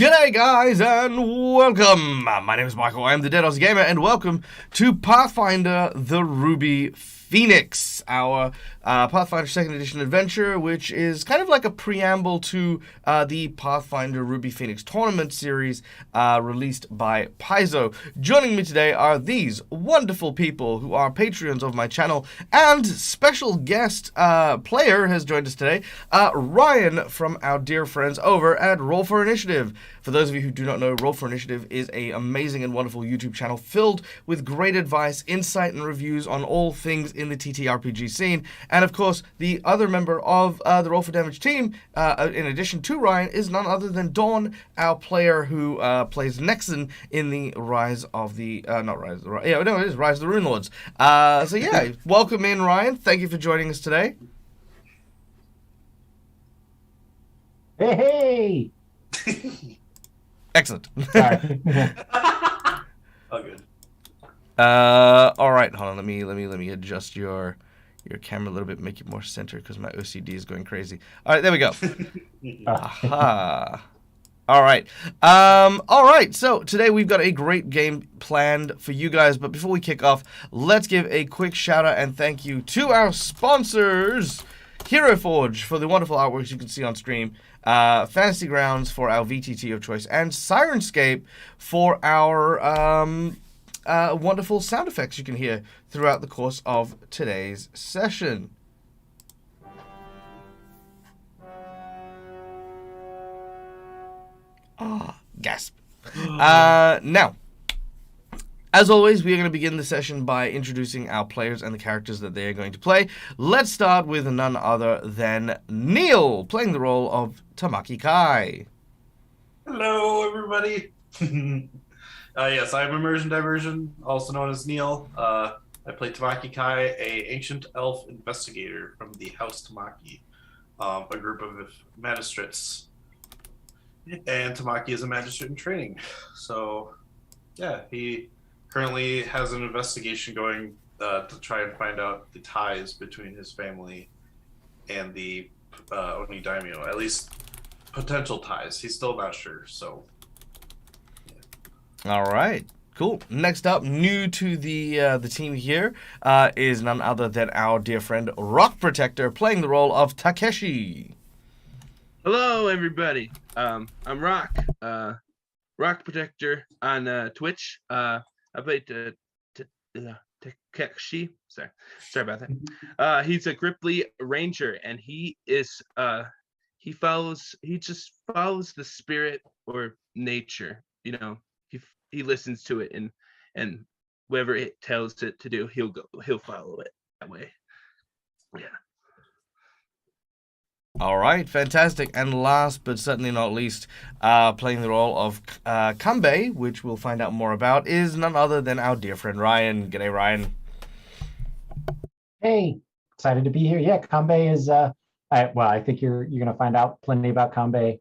G'day guys and welcome! My name is Michael, I am the Dead Aussie Gamer, and welcome to Pathfinder the Ruby Phoenix, our Pathfinder 2nd Edition adventure, which is kind of like a preamble to the Pathfinder Ruby Phoenix tournament series released by Paizo. Joining me today are these wonderful people who are Patreons of my channel, and special guest player has joined us today, Ryan from our dear friends over at Roll for Initiative. For those of you who do not know, Roll for Initiative is an amazing and wonderful YouTube channel filled with great advice, insight, and reviews on all things in the TTRPG scene. And of course, the other member of the Roll for Damage team, in addition to Ryan, is none other than Dawn, our player who plays Nexon in the Rise of the Rise of the Rune Lords. So yeah, welcome in, Ryan. Thank you for joining us today. Hey! Excellent. Sorry. Oh, good. All right, hold on. Let me adjust your camera a little bit, make it more center because my OCD is going crazy. All right, there we go. Aha. All right. All right. So today we've got a great game planned for you guys. But before we kick off, let's give a quick shout out and thank you to our sponsors, Hero Forge for the wonderful artworks you can see on stream, Fantasy Grounds for our VTT of choice, and Sirenscape for our wonderful sound effects you can hear throughout the course of today's session. Gasp. Now, as always, we are going to begin the session by introducing our players and the characters that they are going to play. Let's start with none other than Neil, playing the role of Tamaki Kai. Hello, everybody. Yes, I'm Immersion Diversion, also known as Neil. I play Tamaki Kai, a ancient elf investigator from the House Tamaki, a group of magistrates. And Tamaki is a magistrate in training. So, yeah, he currently has an investigation going to try and find out the ties between his family and the Oni Daimyo. At least potential ties. He's still not sure, so... All right, cool. Next up, new to the team here, is none other than our dear friend Rock Protector, playing the role of Takeshi. Hello, everybody. I'm Rock, Rock Protector on Twitch. I play Takeshi. Sorry about that. He's a Gripply Ranger, and he is he just follows the spirit or nature. You know, he listens to it, and whatever it tells it to do, he'll follow it that way. Yeah. All right, fantastic. And last but certainly not least, playing the role of Kanbei, which we'll find out more about, is none other than our dear friend Ryan. G'day, Ryan. Hey, excited to be here. Yeah, Kanbei is, I think you're going to find out plenty about Kanbei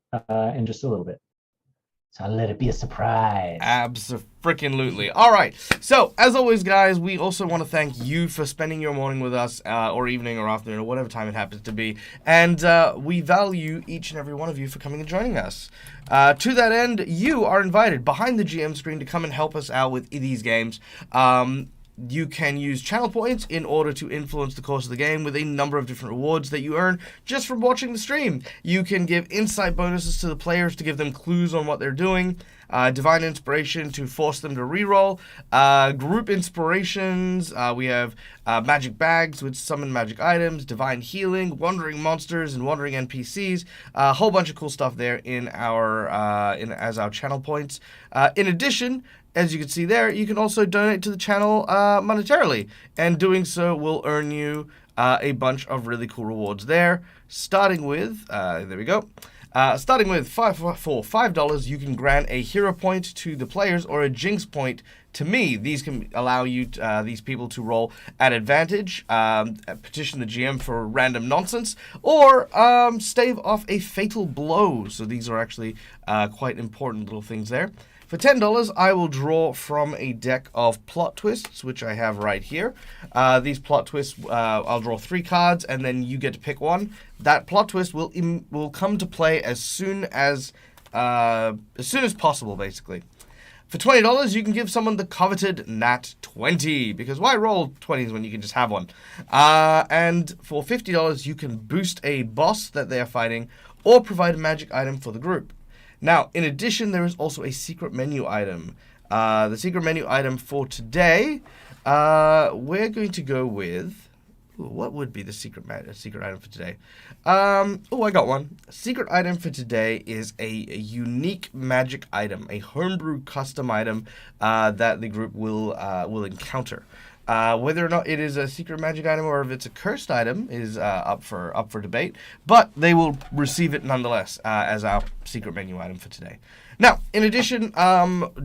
in just a little bit. So I'll let it be a surprise. Abso-freaking-lutely. All right. So, as always, guys, we also want to thank you for spending your morning with us, or evening, or afternoon, or whatever time it happens to be. And we value each and every one of you for coming and joining us. To that end, you are invited behind the GM screen to come and help us out with these games. You can use channel points in order to influence the course of the game with a number of different rewards that you earn just from watching the stream. You can give insight bonuses to the players to give them clues on what they're doing, divine inspiration to force them to reroll, group inspirations, we have magic bags which summon magic items, divine healing, wandering monsters and wandering NPCs, a whole bunch of cool stuff there in our as our channel points. In addition, as you can see there, you can also donate to the channel monetarily, and doing so will earn you a bunch of really cool rewards there. Starting with, there we go. Starting with for $5, you can grant a hero point to the players or a jinx point to me. These can allow you, these people to roll at advantage, petition the GM for random nonsense, or stave off a fatal blow. So these are actually quite important little things there. For $10, I will draw from a deck of plot twists, which I have right here. These plot twists, I'll draw 3 cards, and then you get to pick one. That plot twist will come to play as soon as as soon as possible, basically. For $20, you can give someone the coveted Nat 20, because why roll 20s when you can just have one? And for $50, you can boost a boss that they are fighting, or provide a magic item for the group. Now, in addition, there is also a secret menu item. The secret menu item for today, we're going to go with... What would be the secret item for today? I got one. Secret item for today is a unique magic item, a homebrew custom item that the group will encounter. Whether or not it is a secret magic item or if it's a cursed item is up for debate, but they will receive it nonetheless as our secret menu item for today. Now, in addition,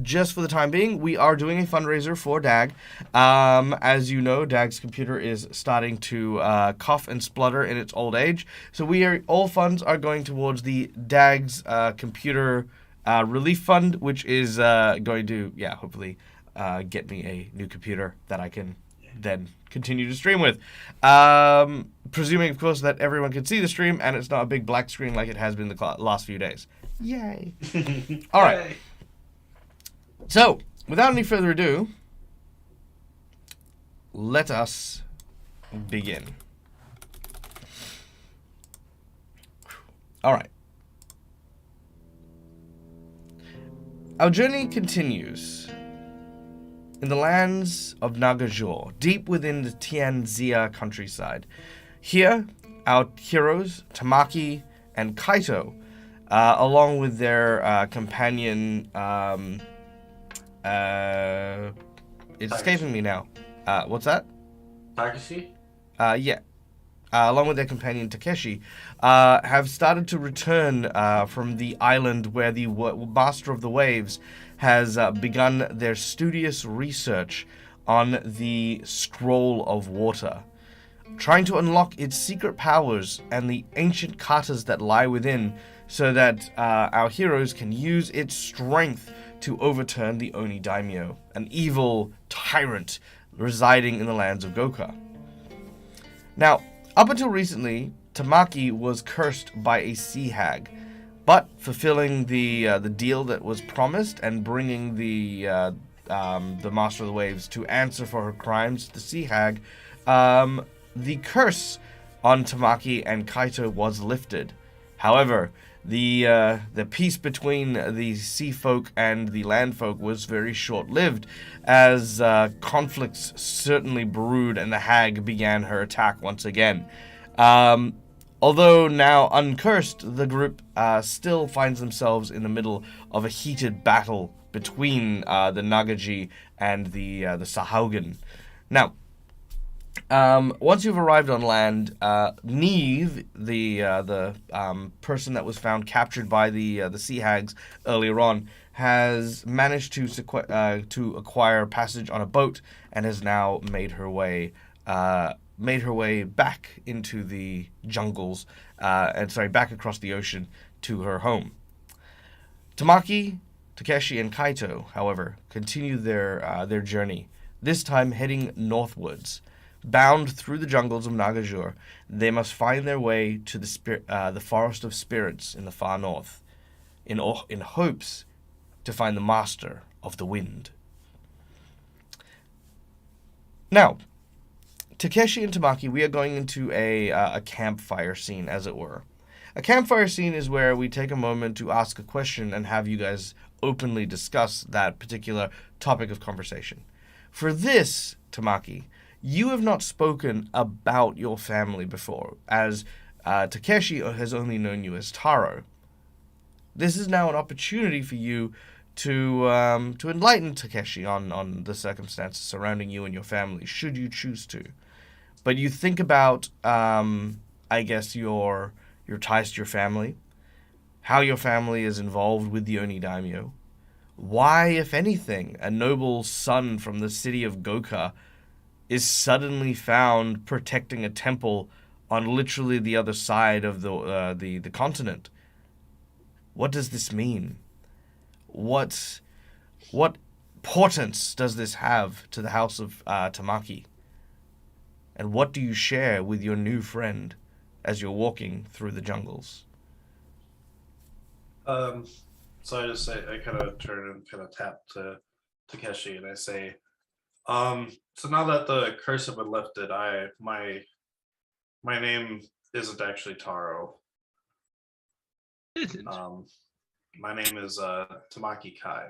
just for the time being, we are doing a fundraiser for Dag. As you know, Dag's computer is starting to cough and splutter in its old age, so all funds are going towards the Dag's computer relief fund, which is going to, hopefully get me a new computer that I can then continue to stream with. Presuming, of course, that everyone can see the stream and it's not a big black screen like it has been the last few days. Yay. All right. Yay. So, without any further ado, let us begin. All right. Our journey continues in the lands of Nagajor, deep within the Tianxia countryside. Here, our heroes, Tamaki and Kaito, along with their companion, it's escaping me now. What's that? Takashi? Yeah. Along with their companion Takeshi, have started to return from the island where the Master of the Waves has begun their studious research on the Scroll of Water, trying to unlock its secret powers and the ancient katas that lie within, so that our heroes can use its strength to overturn the Oni Daimyo, an evil tyrant residing in the lands of Goka. Now, up until recently, Tamaki was cursed by a sea hag, but fulfilling the deal that was promised and bringing the Master of the Waves to answer for her crimes, the sea hag, the curse on Tamaki and Kaito was lifted. However, the peace between the sea folk and the land folk was very short-lived, as conflicts certainly brewed and the hag began her attack once again. Although now uncursed, the group still finds themselves in the middle of a heated battle between the Nagaji and the Sahaugen. Now, once you've arrived on land, Neve, the person that was found captured by the sea hags earlier on, has managed to acquire passage on a boat and has now made her way back into the jungles, back across the ocean to her home. Tamaki, Takeshi, and Kaito, however, continue their journey, this time heading northwards. Bound through the jungles of Nagajur, they must find their way to the Forest of Spirits in the far north, in hopes to find the Master of the Wind. Now, Takeshi and Tamaki, we are going into a campfire scene, as it were. A campfire scene is where we take a moment to ask a question and have you guys openly discuss that particular topic of conversation. For this, Tamaki, you have not spoken about your family before, as Takeshi has only known you as Taro. This is now an opportunity for you to enlighten Takeshi on the circumstances surrounding you and your family, should you choose to. But you think about, I guess, your ties to your family, how your family is involved with the Oni Daimyo, why, if anything, a noble son from the city of Goka is suddenly found protecting a temple on literally the other side of the continent. What does this mean? What portents does this have to the house of Tamaki? And what do you share with your new friend as you're walking through the jungles? So I just say, I kind of turn and kind of tap to Takeshi, and I say, so now that the curse has been lifted, my name isn't actually Taro. Isn't. My name is Tamaki Kai.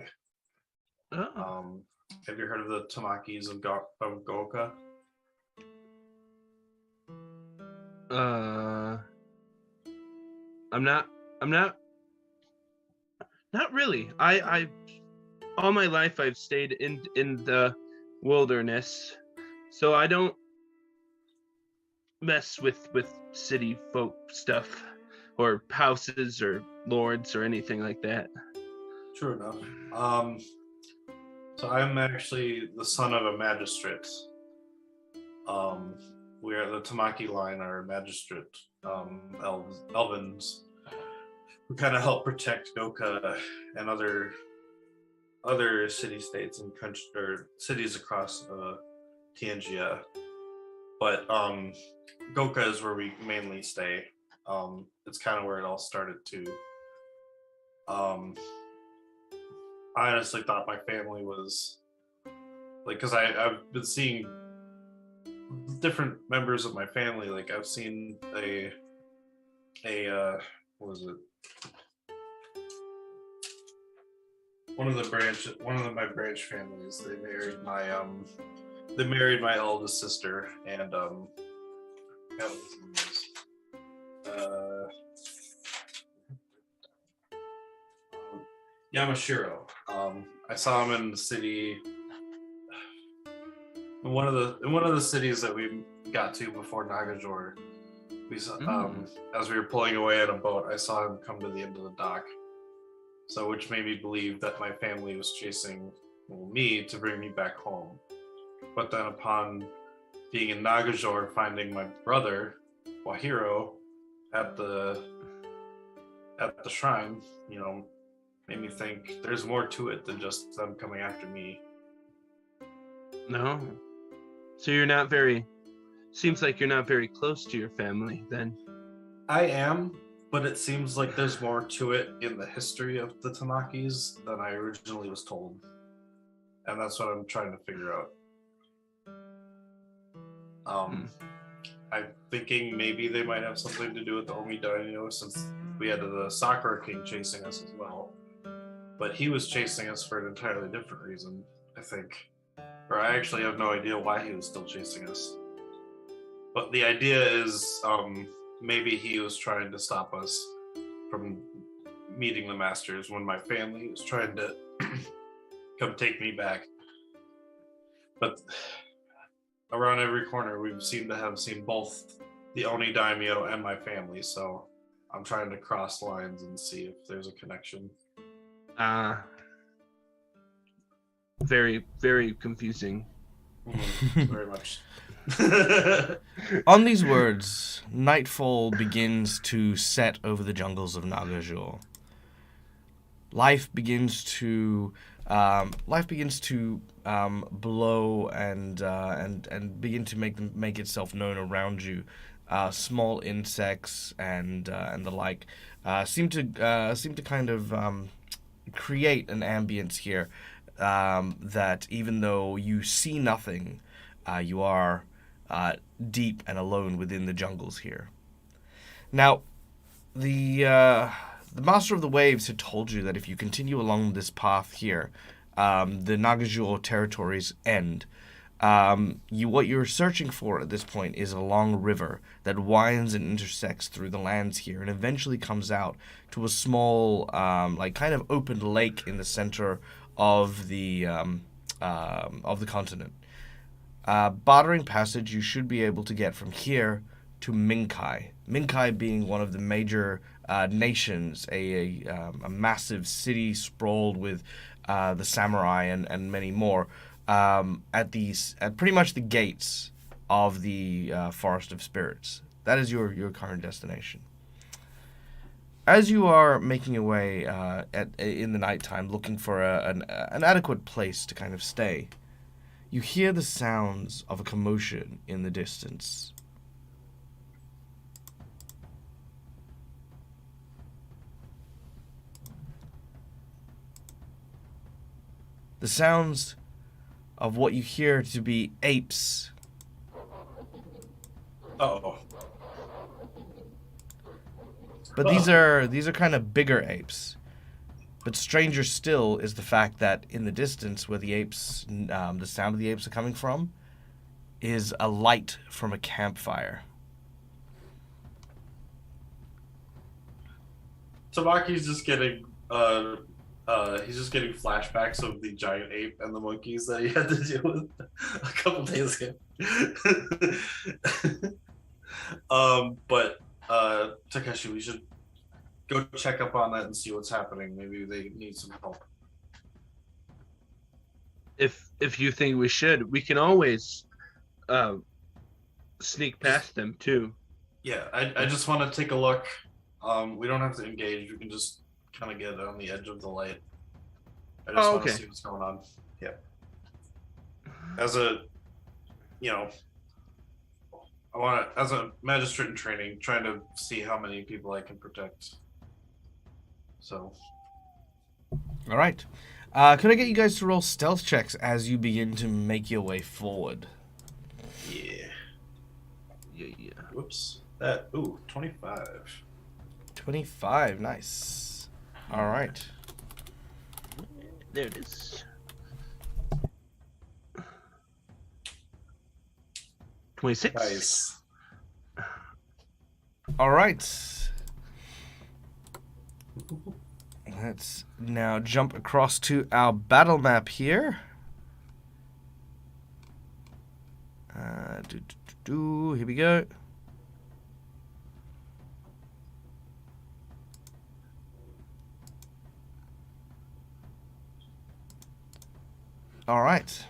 Oh. Have you heard of the Tamakis of Goka? I'm not really. I all my life I've stayed in the wilderness, so I don't mess with city folk stuff or houses or lords or anything like that. True enough. So I'm actually the son of a magistrate. We are the Tamaki line, are magistrate elvins who kind of help protect Goka and other city states and country or cities across Tianjia. But Goka is where we mainly stay. It's kind of where it all started too. I honestly thought my family was like, because I've been seeing different members of my family. Like I've seen a what was it? One of my branch families. They married my eldest sister, and Yamashiro. I saw him in the city. In one of the cities that we got to before Nagajor, we saw as we were pulling away on a boat, I saw him come to the end of the dock. So, which made me believe that my family was chasing me to bring me back home. But then, upon being in Nagajor, finding my brother Wahiro at the shrine, made me think there's more to it than just them coming after me. No. So you're not very. Seems like you're not very close to your family then. I am, but it seems like there's more to it in the history of the Tamakis than I originally was told. And that's what I'm trying to figure out. I'm thinking maybe they might have something to do with the Omi Daimyo, since we had the Sakura King chasing us as well. But he was chasing us for an entirely different reason, I think. Or I actually have no idea why he was still chasing us. But the idea is maybe he was trying to stop us from meeting the masters when my family was trying to come take me back. But around every corner, we seem to have seen both the Oni Daimyo and my family, so I'm trying to cross lines and see if there's a connection. Very, very confusing. Very much. On these words, nightfall begins to set over the jungles of Nagajor. Life begins to blow and begin to make itself known around you. Small insects and the like seem to kind of create an ambience here that even though you see nothing, you are deep and alone within the jungles here. Now, the Master of the Waves had told you that if you continue along this path here, the Nagajor territories end. What you're searching for at this point is a long river that winds and intersects through the lands here, and eventually comes out to a small, kind of open lake in the center of the continent. Bartering passage you should be able to get from here to Minkai. Minkai being one of the major nations, a massive city sprawled with the samurai and many more, at pretty much the gates of the Forest of Spirits. That is your current destination. As you are making your way in the nighttime, looking for an adequate place to kind of stay, you hear the sounds of a commotion in the distance. the sounds of what you hear to be apes. Oh. But these are kind of bigger apes. But stranger still is the fact that in the distance where the apes, the sound of the apes are coming from, is a light from a campfire. Tabaki's just getting he's just getting flashbacks of the giant ape and the monkeys that he had to deal with a couple days ago. But Takeshi, we should go check up on that and see what's happening. Maybe they need some help. If you think we should, we can always sneak past them too. Yeah, I just want to take a look. We don't have to engage. We can just kind of get on the edge of the light. I just want to see what's going on. Yeah. As a, as a magistrate in training, trying to see how many people I can protect. So. All right. Could I get you guys to roll stealth checks as you begin to make your way forward? Yeah. Yeah. Whoops. 25. 25, nice. All right. There it is. 26. Nice. All right. Let's now jump across to our battle map here. Here we go. All right.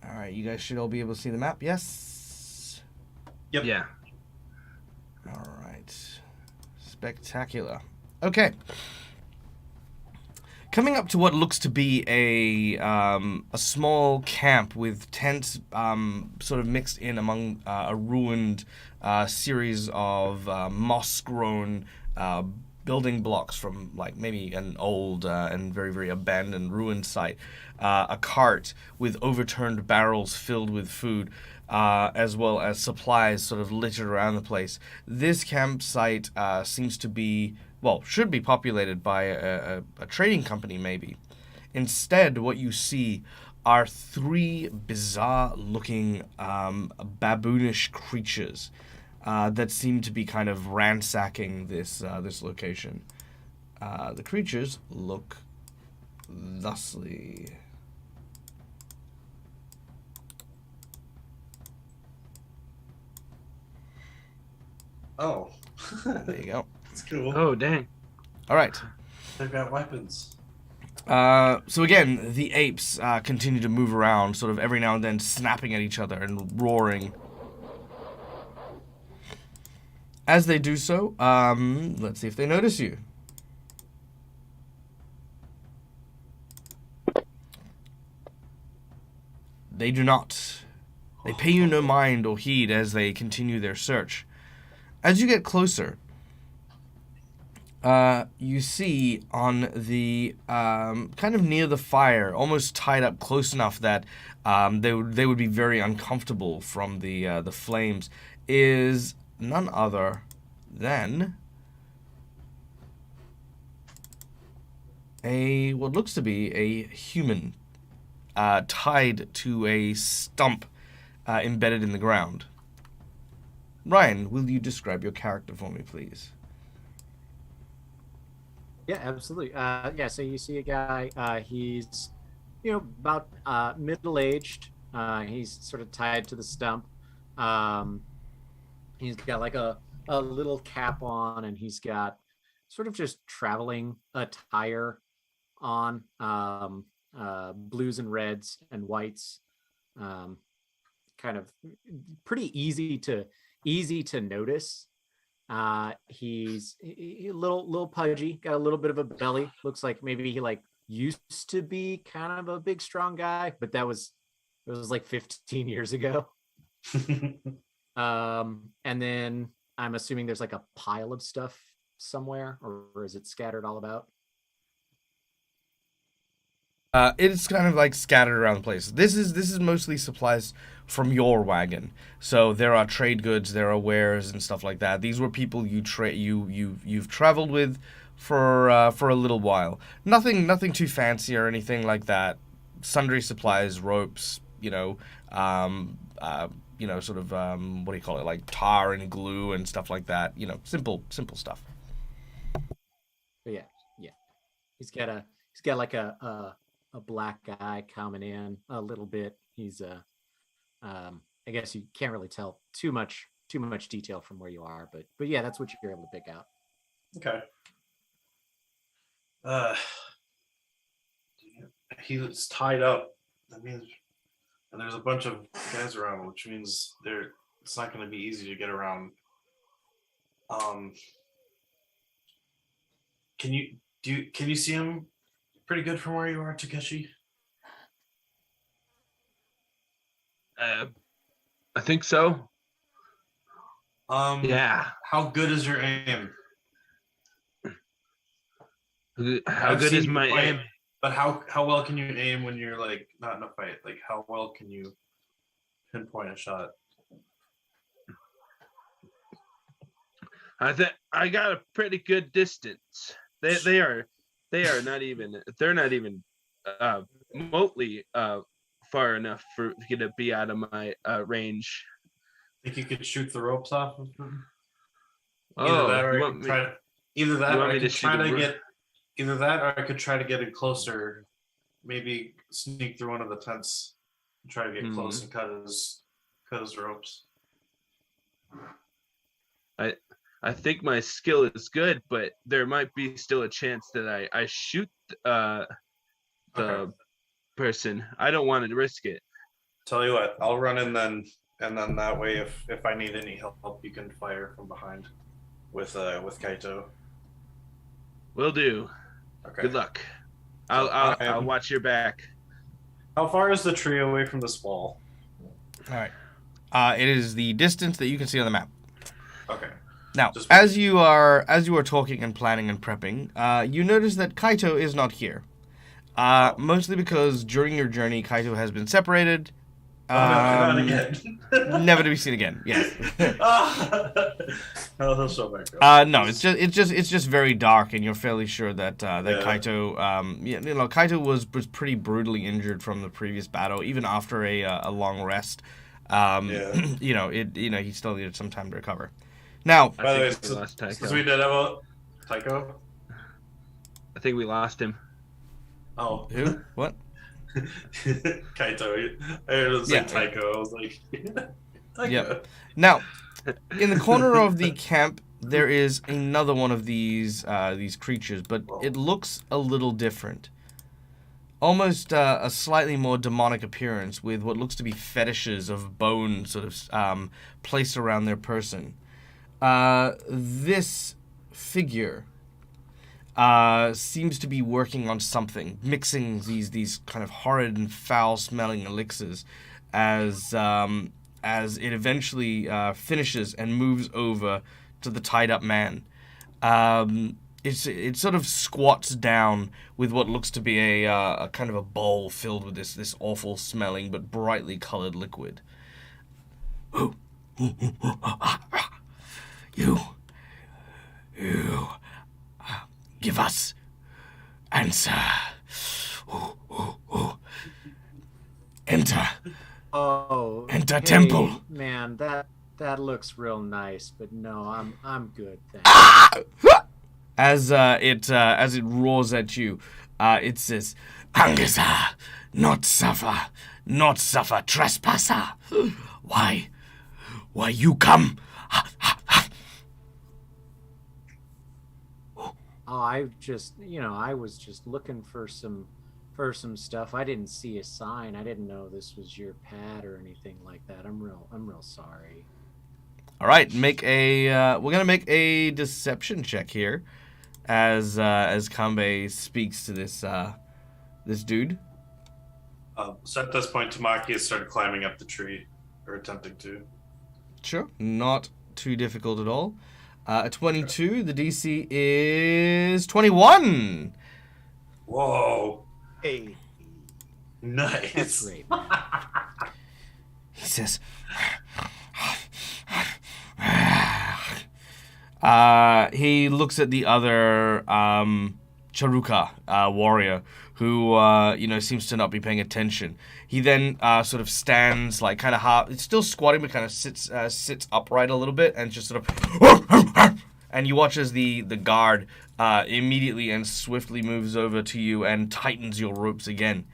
All right, you guys should all be able to see the map, yes? Yep. Yeah. All right. Spectacular. Okay. Coming up to what looks to be a small camp with tents sort of mixed in among a ruined series of moss-grown building blocks from like maybe an old and very, very abandoned ruined site. A cart with overturned barrels filled with food, as well as supplies sort of littered around the place. This campsite seems to be, well, should be populated by a trading company maybe. Instead, what you see are three bizarre-looking baboonish creatures that seem to be kind of ransacking this location. The creatures look thusly. Oh. There you go. That's cool. Oh, dang. All right. They've got weapons. So again, the apes continue to move around, sort of every now and then snapping at each other and roaring. As they do so, let's see if they notice you. They do not. They pay you no mind or heed as they continue their search. As you get closer, you see on the kind of near the fire, almost tied up close enough that they would be very uncomfortable from the flames, is none other than what looks to be a human tied to a stump embedded in the ground. Ryan, will you describe your character for me, please? Yeah, absolutely. So you see a guy, he's, about middle-aged. He's sort of tied to the stump. He's got like a little cap on, and he's got sort of just traveling attire on, blues and reds and whites. Kind of pretty easy to notice. He's a little pudgy, got a little bit of a belly. Looks like maybe he like used to be kind of a big strong guy, but it was like 15 years ago. And then I'm assuming there's like a pile of stuff somewhere, or is it scattered all about? It's kind of like scattered around the place. This is mostly supplies from your wagon. So there are trade goods, there are wares and stuff like that. These were people you've traveled with for a little while. Nothing too fancy or anything like that. Sundry supplies, ropes, sort of what do you call it, like tar and glue and stuff like that. Simple stuff. But yeah. He's got like a black guy coming in a little bit. He's I guess you can't really tell too much detail from where you are, but yeah, that's what you're able to pick out. Okay. He's tied up. That means, and there's a bunch of guys around, which means it's not going to be easy to get around. Can you see him pretty good from where you are, Takeshi? I think so. Yeah. How good is your aim? How good is my aim? But how well can you aim when you're like not in a fight? Like how well can you pinpoint a shot? I think I got a pretty good distance. They are not even remotely far enough for you to be out of my range. Think you could shoot the ropes off of them? Either that, or I could try to get in closer. Maybe sneak through one of the tents and try to get close and cut his ropes. I think my skill is good, but there might be still a chance that I shoot the person. I don't want to risk it. Tell you what, I'll run in then, and then that way, if I need any help, you can fire from behind with Kaito. Will do. Okay. Good luck. I'll watch your back. How far is the tree away from this wall? All right. It is the distance that you can see on the map. Okay. Now, as you are talking and planning and prepping, you notice that Kaito is not here. Mostly because during your journey, Kaito has been separated. Not again. Never to be seen again. Yes. He'll show back up. No, it's just very dark, and you're fairly sure that Kaito, Kaito was pretty brutally injured from the previous battle, even after a long rest. He still needed some time to recover. Now, by the way, since we did have Tycho, I think we lost him. Oh, who? What? Kaito. I heard it was like Tycho. I was like, Tycho. Yeah. Now, in the corner of the camp, there is another one of these creatures, but it looks a little different. Almost a slightly more demonic appearance, with what looks to be fetishes of bone sort of placed around their person. This figure seems to be working on something, mixing these kind of horrid and foul-smelling elixirs as it eventually finishes and moves over to the tied-up man. It sort of squats down with what looks to be a kind of a bowl filled with this awful-smelling but brightly colored liquid. You give us answer. Enter. Oh, enter temple. Man, that looks real nice, but no, I'm good. Thanks. As it roars at you, it says, "Angazan, not suffer, trespasser. Why you come?" Oh, I was just looking for some stuff. I didn't see a sign. I didn't know this was your pad or anything like that. I'm real sorry. All right, we're gonna make a deception check here, as Kanbei speaks to this dude. So at this point, Tamaki has started climbing up the tree, or attempting to. Sure, not too difficult at all. A 22, the DC is 21. Whoa. Hey. Nice. That's great. He says, he looks at the other Charuka warrior who, seems to not be paying attention. He then sort of stands like kind of half, it's still squatting, but kind of sits upright a little bit and just sort of, and you watch as the guard immediately and swiftly moves over to you and tightens your ropes again.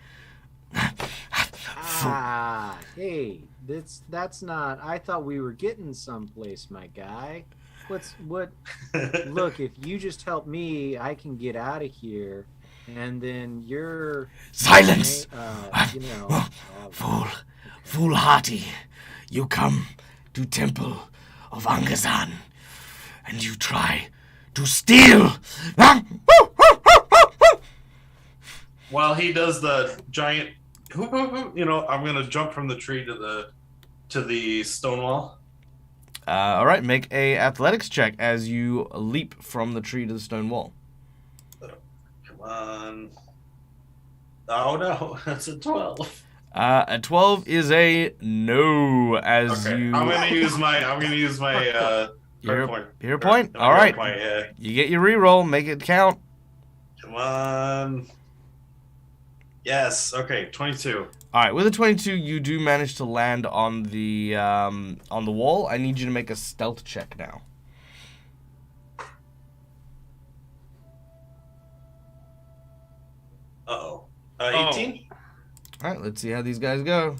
Hey, that's not. I thought we were getting someplace, my guy. What? Look, if you just help me, I can get out of here, and then you're Silence! Okay. Foolhardy, you come to Temple of Angazan, and you try to steal. While he does the giant, I'm gonna jump from the tree to the stone wall. All right, make a athletics check as you leap from the tree to the stone wall. Come on. Oh no, that's a 12. A 12 is a no. As Okay, you, I'm gonna use my Hero point. Hero point. My All hero right, point, yeah. you get your reroll. Make it count. Come on. Yes. Okay. 22. All right, with a 22, you do manage to land on the wall. I need you to make a stealth check now. Uh-oh. 18. All right, let's see how these guys go.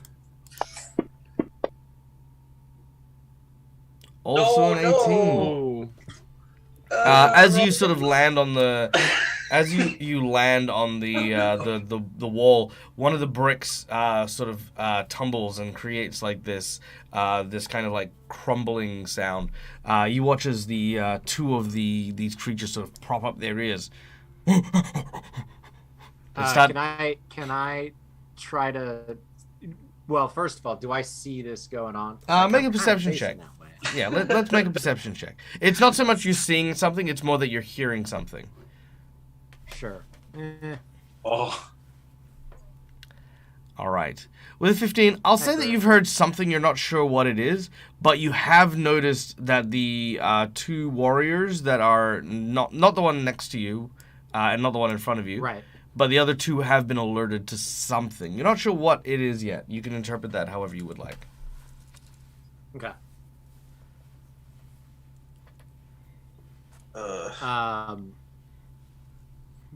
Also an 18. Oh. As you sort of land on the, as you land on the wall, one of the bricks sort of tumbles and creates like this kind of like crumbling sound. You watch as the two of these creatures sort of prop up their ears. Can I try to? Well, first of all, do I see this going on? Make a I'm perception facing check. that way. Yeah, let's make a perception check. It's not so much you seeing something; it's more that you're hearing something. Sure. Oh. All right. With a 15, I'll say that you've heard something. You're not sure what it is, but you have noticed that the two warriors that are not the one next to you, and not the one in front of you, Right. but the other two have been alerted to something. You're not sure what it is yet. You can interpret that however you would like. Okay.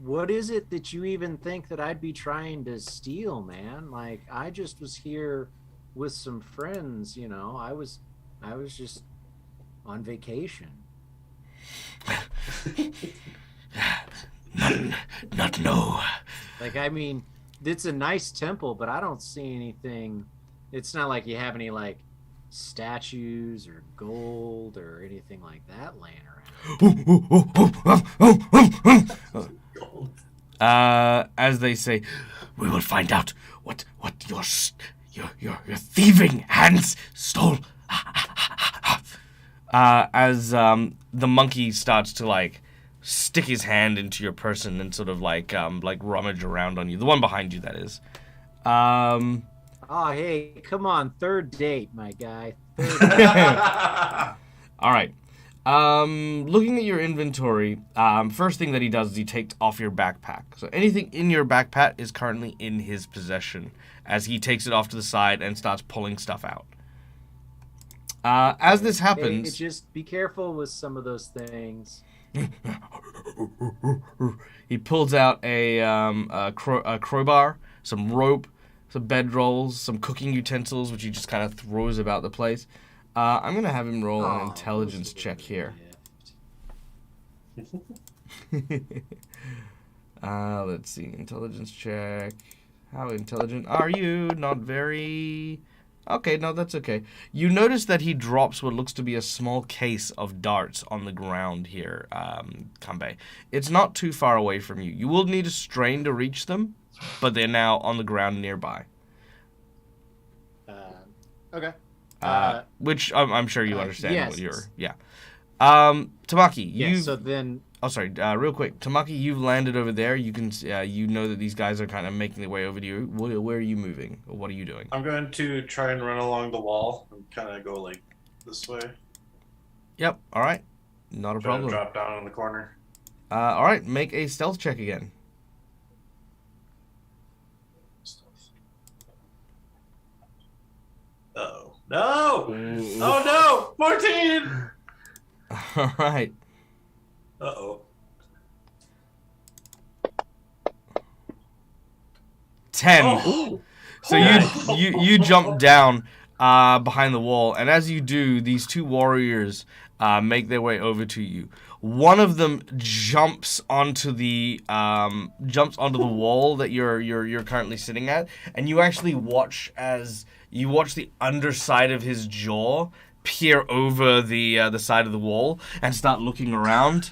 What is it that you even think that I'd be trying to steal, man? Like, I just was here with some friends, I was just on vacation. Not no. Like, I mean, it's a nice temple, but I don't see anything. It's not like you have any like statues or gold or anything like that laying around. As they say, we will find out what your thieving hands stole. As the monkey starts to like stick his hand into your person and sort of like rummage around on you. The one behind you, that is. Oh, hey, come on, third date, my guy. Third date. All right. Looking at your inventory, first thing that he does is he takes off your backpack. So anything in your backpack is currently in his possession as he takes it off to the side and starts pulling stuff out. As this happens... Hey, just be careful with some of those things. He pulls out a crowbar, some rope, some bedrolls, some cooking utensils, which he just kind of throws about the place. I'm going to have him roll an intelligence check here. Let's see. Intelligence check. How intelligent are you? Not very... Okay, no, that's okay. You notice that he drops what looks to be a small case of darts on the ground here, Kanbei. It's not too far away from you. You will need a strain to reach them, but they're now on the ground nearby. Okay. Which I'm sure you understand yes. what you're... Yeah. Tamaki, Yeah, you... so then Oh, sorry. Real quick, Tamaki, you've landed over there. You can, you know that these guys are kind of making their way over to you. Where are you moving, or what are you doing? I'm going to try and run along the wall and kind of go like this way. Yep. All right. Not a Try to problem. drop down in the corner. All right. Make a stealth check again. Uh-oh. No! Oh no! 14! All right. Uh-oh. 10. Oh. So you jump down behind the wall, and as you do, these two warriors make their way over to you. One of them jumps onto the wall that you're currently sitting at, and you actually watch the underside of his jaw peer over the side of the wall and start looking around.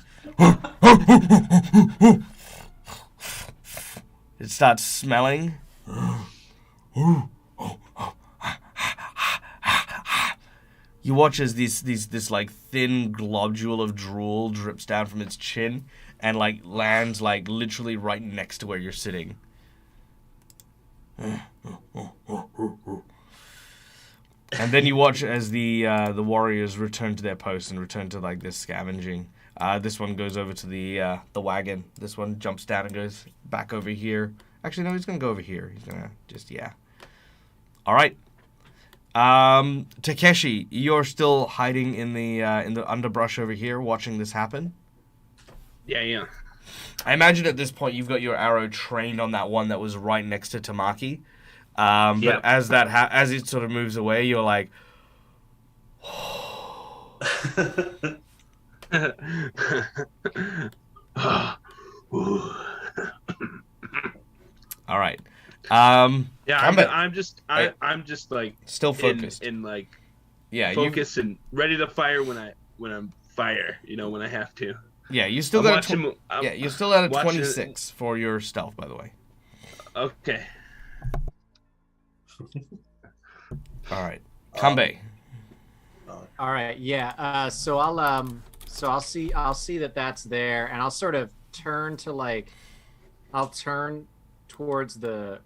It starts smelling. You watch as this like thin globule of drool drips down from its chin and like lands like literally right next to where you're sitting. And then you watch as the warriors return to their posts and return to like this scavenging. This one goes over to the wagon. This one jumps down and goes back over here. Actually, no, he's gonna go over here. He's gonna just All right. Takeshi, you're still hiding in the underbrush over here, watching this happen. Yeah. I imagine at this point you've got your arrow trained on that one that was right next to Tamaki. But as as it sort of moves away, you're like, all right. I'm just like still focused in like focus and ready to fire when I'm fire. When I have to. Yeah, you still got you're still at a 26 for your stealth, by the way. Okay. All right, Kambe. All right, yeah. So I'll see that that's there, and I'll sort of turn to I'll turn towards the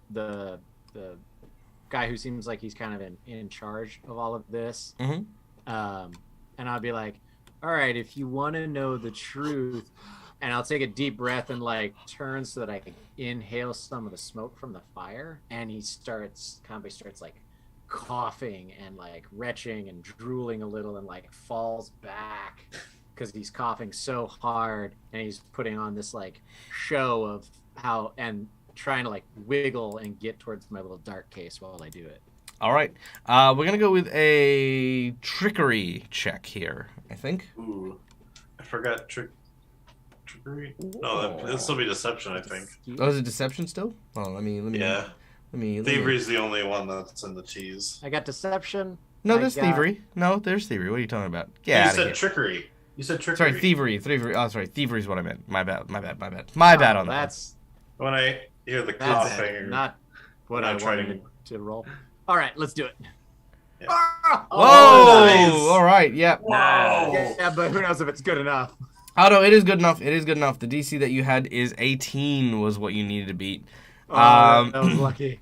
guy who seems like he's kind of in charge of all of this. Mm-hmm. And I'll be like, all right, if you want to know the truth, and I'll take a deep breath and turn so that I can inhale some of the smoke from the fire. And Kambe starts coughing and retching and drooling a little and falls back because he's coughing so hard, and he's putting on this show of how and trying to wiggle and get towards my little dark case while I do it. All right, we're gonna go with a trickery check here, I think. Ooh, I forgot trickery. No, it'll still be deception, I think. Oh, is it deception still? Oh, let me. Yeah. Thievery is the only one that's in the cheese. I got deception. No, there's thievery. No, there's thievery. What are you talking about? Yeah, you said trickery. You said trickery. Sorry, thievery. Oh, sorry, thievery is what I meant. My bad on that. That's when I hear the coughing. Not what I wanted to roll. All right, let's do it. Yeah. Whoa! Nice. All right, yeah. Whoa! Yeah, but who knows if it's good enough? Oh no, it is good enough. The DC that you had is 18 was what you needed to beat. That was lucky.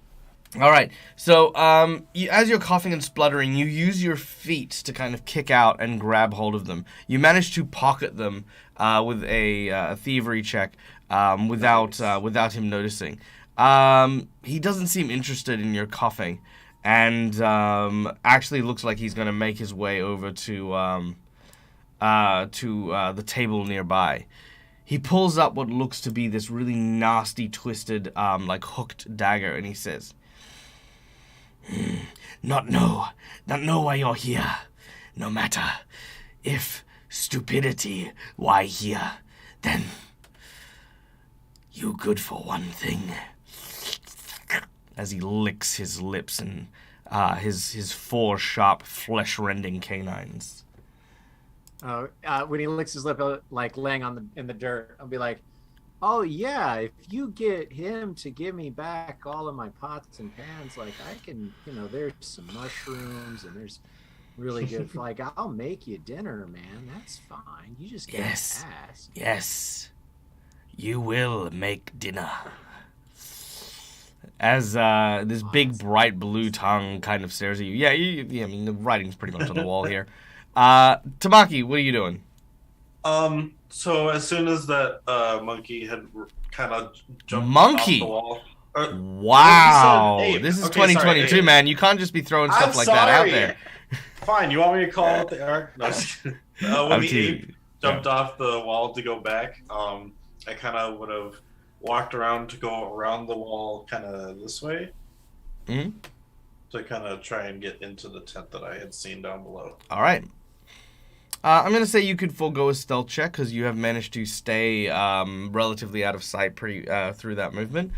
All right. So, as you're coughing and spluttering, you use your feet to kind of kick out and grab hold of them. You manage to pocket them with a thievery check without him noticing. He doesn't seem interested in your coughing, and actually looks like he's going to make his way over to the table nearby. He pulls up what looks to be this really nasty, twisted, hooked dagger, and he says, Not know why you're here. No matter. If stupidity, why here? Then you good for one thing. As he licks his lips and his four sharp, flesh-rending canines. When he licks his lip, laying in the dirt, I'll be like, "Oh yeah, if you get him to give me back all of my pots and pans, I can, there's some mushrooms and there's really good. Like, I'll make you dinner, man. That's fine. You just gotta Yes. ask. Yes, you will make dinner. As this big bright blue tongue kind of stares at you. Yeah, I mean the writing's pretty much on the wall here. Tamaki, what are you doing? So as soon as that monkey had kind of jumped Monkey? off the wall. Wow, You said ape. this is Okay, sorry, 2022, ape. man. You can't just be throwing stuff I'm like that out sorry. there. Fine, you want me to call it the arc? No, just kidding. When Up the to you. ape jumped off the wall to go back, I kind of would have walked around to go around the wall kind of this way Mhm. to kind of try and get into the tent that I had seen down below. All right. I'm going to say you could forego a stealth check because you have managed to stay relatively out of sight through that movement.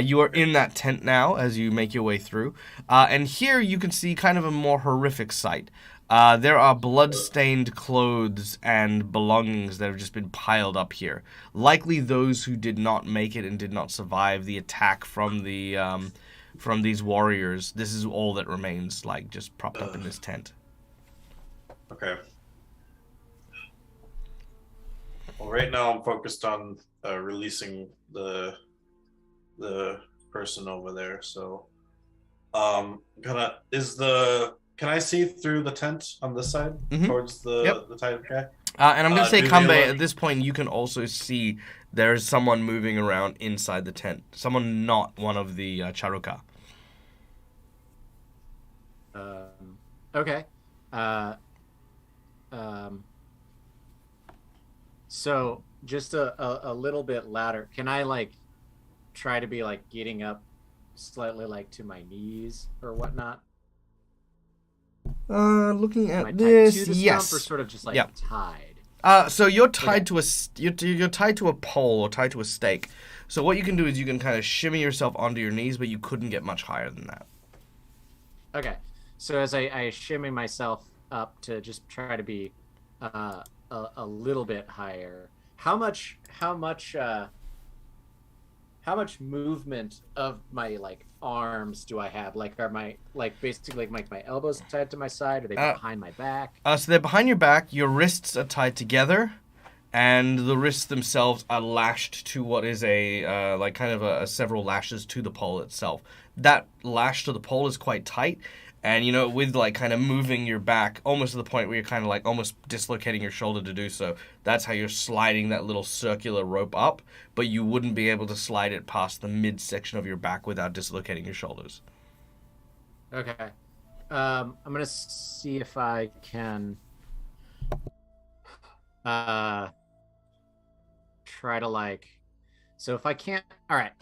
You are in that tent now as you make your way through. And here you can see kind of a more horrific sight. There are blood-stained clothes and belongings that have just been piled up here. Likely those who did not make it and did not survive the attack from these warriors. This is all that remains, like, just propped up in this tent. Okay. Well, right now I'm focused on releasing the person over there. So, can I see through the tent on this side towards the tired guy? And I'm going to say, do they Kambe, look- at this point, you can also see there's someone moving around inside the tent. Someone not one of the Charuka. Okay. So just a little bit louder. Can I like try to be like getting up slightly like to my knees or whatnot? Looking Am I at tied this, to the yes. stump or sort of just like Yeah. tied? So you're tied to you're tied to a pole or tied to a stake. So what you can do is you can kind of shimmy yourself onto your knees, but you couldn't get much higher than that. Okay. So as I shimmy myself up to just try to be a little bit higher, how much movement of my like arms do I have? Like, are my like basically like my elbows tied to my side? Are they behind my back? So they're behind your back. Your wrists are tied together, and the wrists themselves are lashed to what is a like kind of a several lashes to the pole itself. That lash to the pole is quite tight. And, you know, with, like, kind of moving your back almost to the point where you're kind of, like, almost dislocating your shoulder to do so. That's how you're sliding that little circular rope up. But you wouldn't be able to slide it past the midsection of your back without dislocating your shoulders. Okay. I'm going to see if I can try to, like... So if I can't... All right.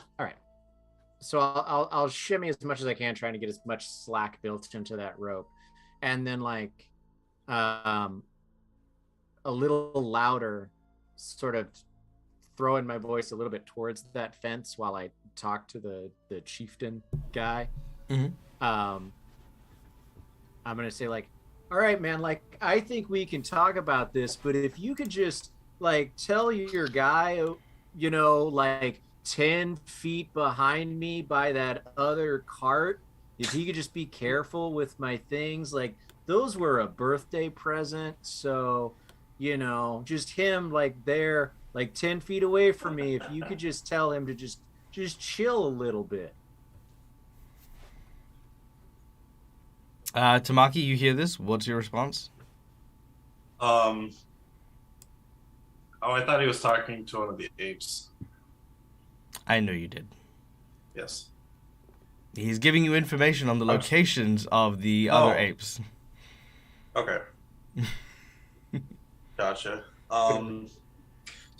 So I'll shimmy as much as I can, trying to get as much slack built into that rope, and then like a little louder, sort of throwing my voice a little bit towards that fence while I talk to the chieftain guy. Mm-hmm. I'm gonna say like, all right, man, like I think we can talk about this, but if you could just like tell your guy, you know, like 10 feet behind me by that other cart, if he could just be careful with my things, like those were a birthday present, so you know, just him like there like 10 feet away from me, if you could just tell him to just chill a little bit. Tamaki, you hear this? What's your response? Oh, I thought he was talking to one of the apes. I know you did. Yes. He's giving you information on the locations of the other apes. Okay. Gotcha. So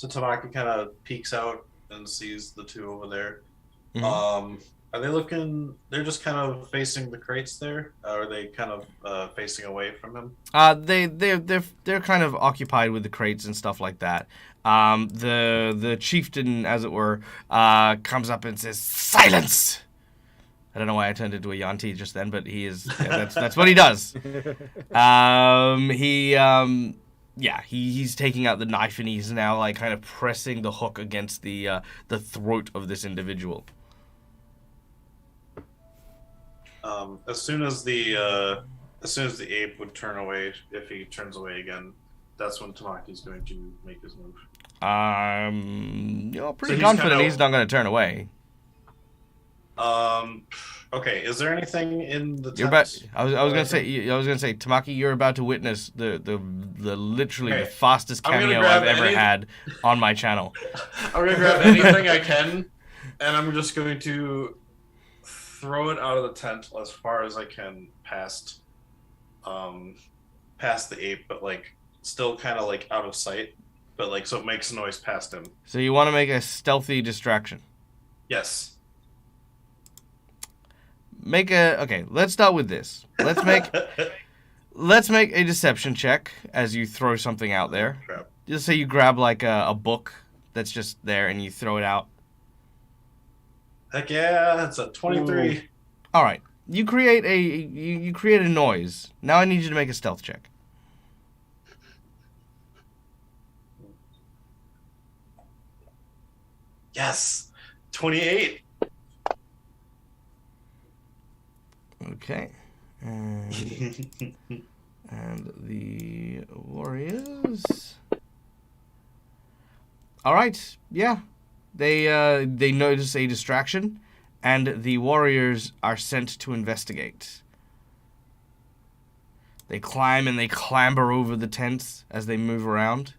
Tamaki kind of peeks out and sees the two over there. Mm-hmm. Are they looking? They're just kind of facing the crates there. Or are they kind of facing away from him? They're kind of occupied with the crates and stuff like that. The chieftain, as it were, comes up and says, "Silence!" I don't know why I turned into a Yanti just then, but he is. Yeah, that's what he does. He's taking out the knife and he's now like kind of pressing the hook against the throat of this individual. As soon as the as soon as the ape would turn away, if he turns away again, that's when Tamaki's going to make his move. You're pretty he's confident kinda- he's not going to turn away. Okay. Is there anything in the You're about. tent? I was gonna say, Tamaki, you're about to witness the literally the Okay. fastest I'm gonna cameo grab I've ever any- had on my channel. I'm gonna grab anything I can, and I'm just going to throw it out of the tent as far as I can past the ape, but like still kind of like out of sight, but like so it makes noise past him. So you want to make a stealthy distraction. Yes. Okay, let's start with this. Let's make a deception check as you throw something out there. Crap. Just say you grab like a book that's just there and you throw it out. Heck yeah, that's a 23. Ooh. All right. You create a noise. Now I need you to make a stealth check. Yes. 28. Okay. And the warriors. All right. Yeah. They notice a distraction, and the warriors are sent to investigate. They climb and they clamber over the tents as they move around.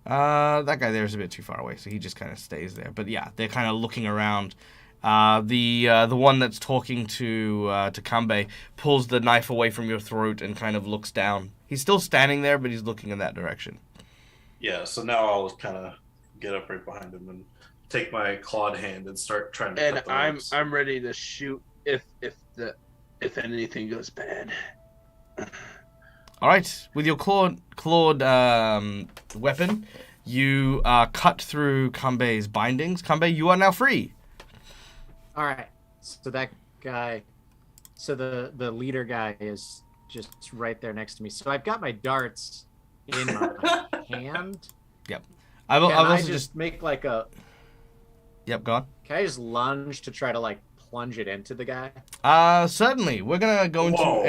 That guy there is a bit too far away, so he just kind of stays there. But yeah, they're kind of looking around. The one that's talking to Kambe pulls the knife away from your throat and kind of looks down. He's still standing there, but he's looking in that direction. Yeah, so now I'll kind of get up right behind him and take my clawed hand and start trying to And cut the I'm ropes. ready to shoot if anything goes bad. All right, with your clawed weapon, you cut through Kambe's bindings. Kambe, you are now free. All right. So that guy, so the leader guy is just right there next to me. So I've got my darts in my hand. I've Can I also just make like a? Yep, go on. Can I just lunge to try to like plunge it into the guy? Certainly. We're gonna go into Whoa.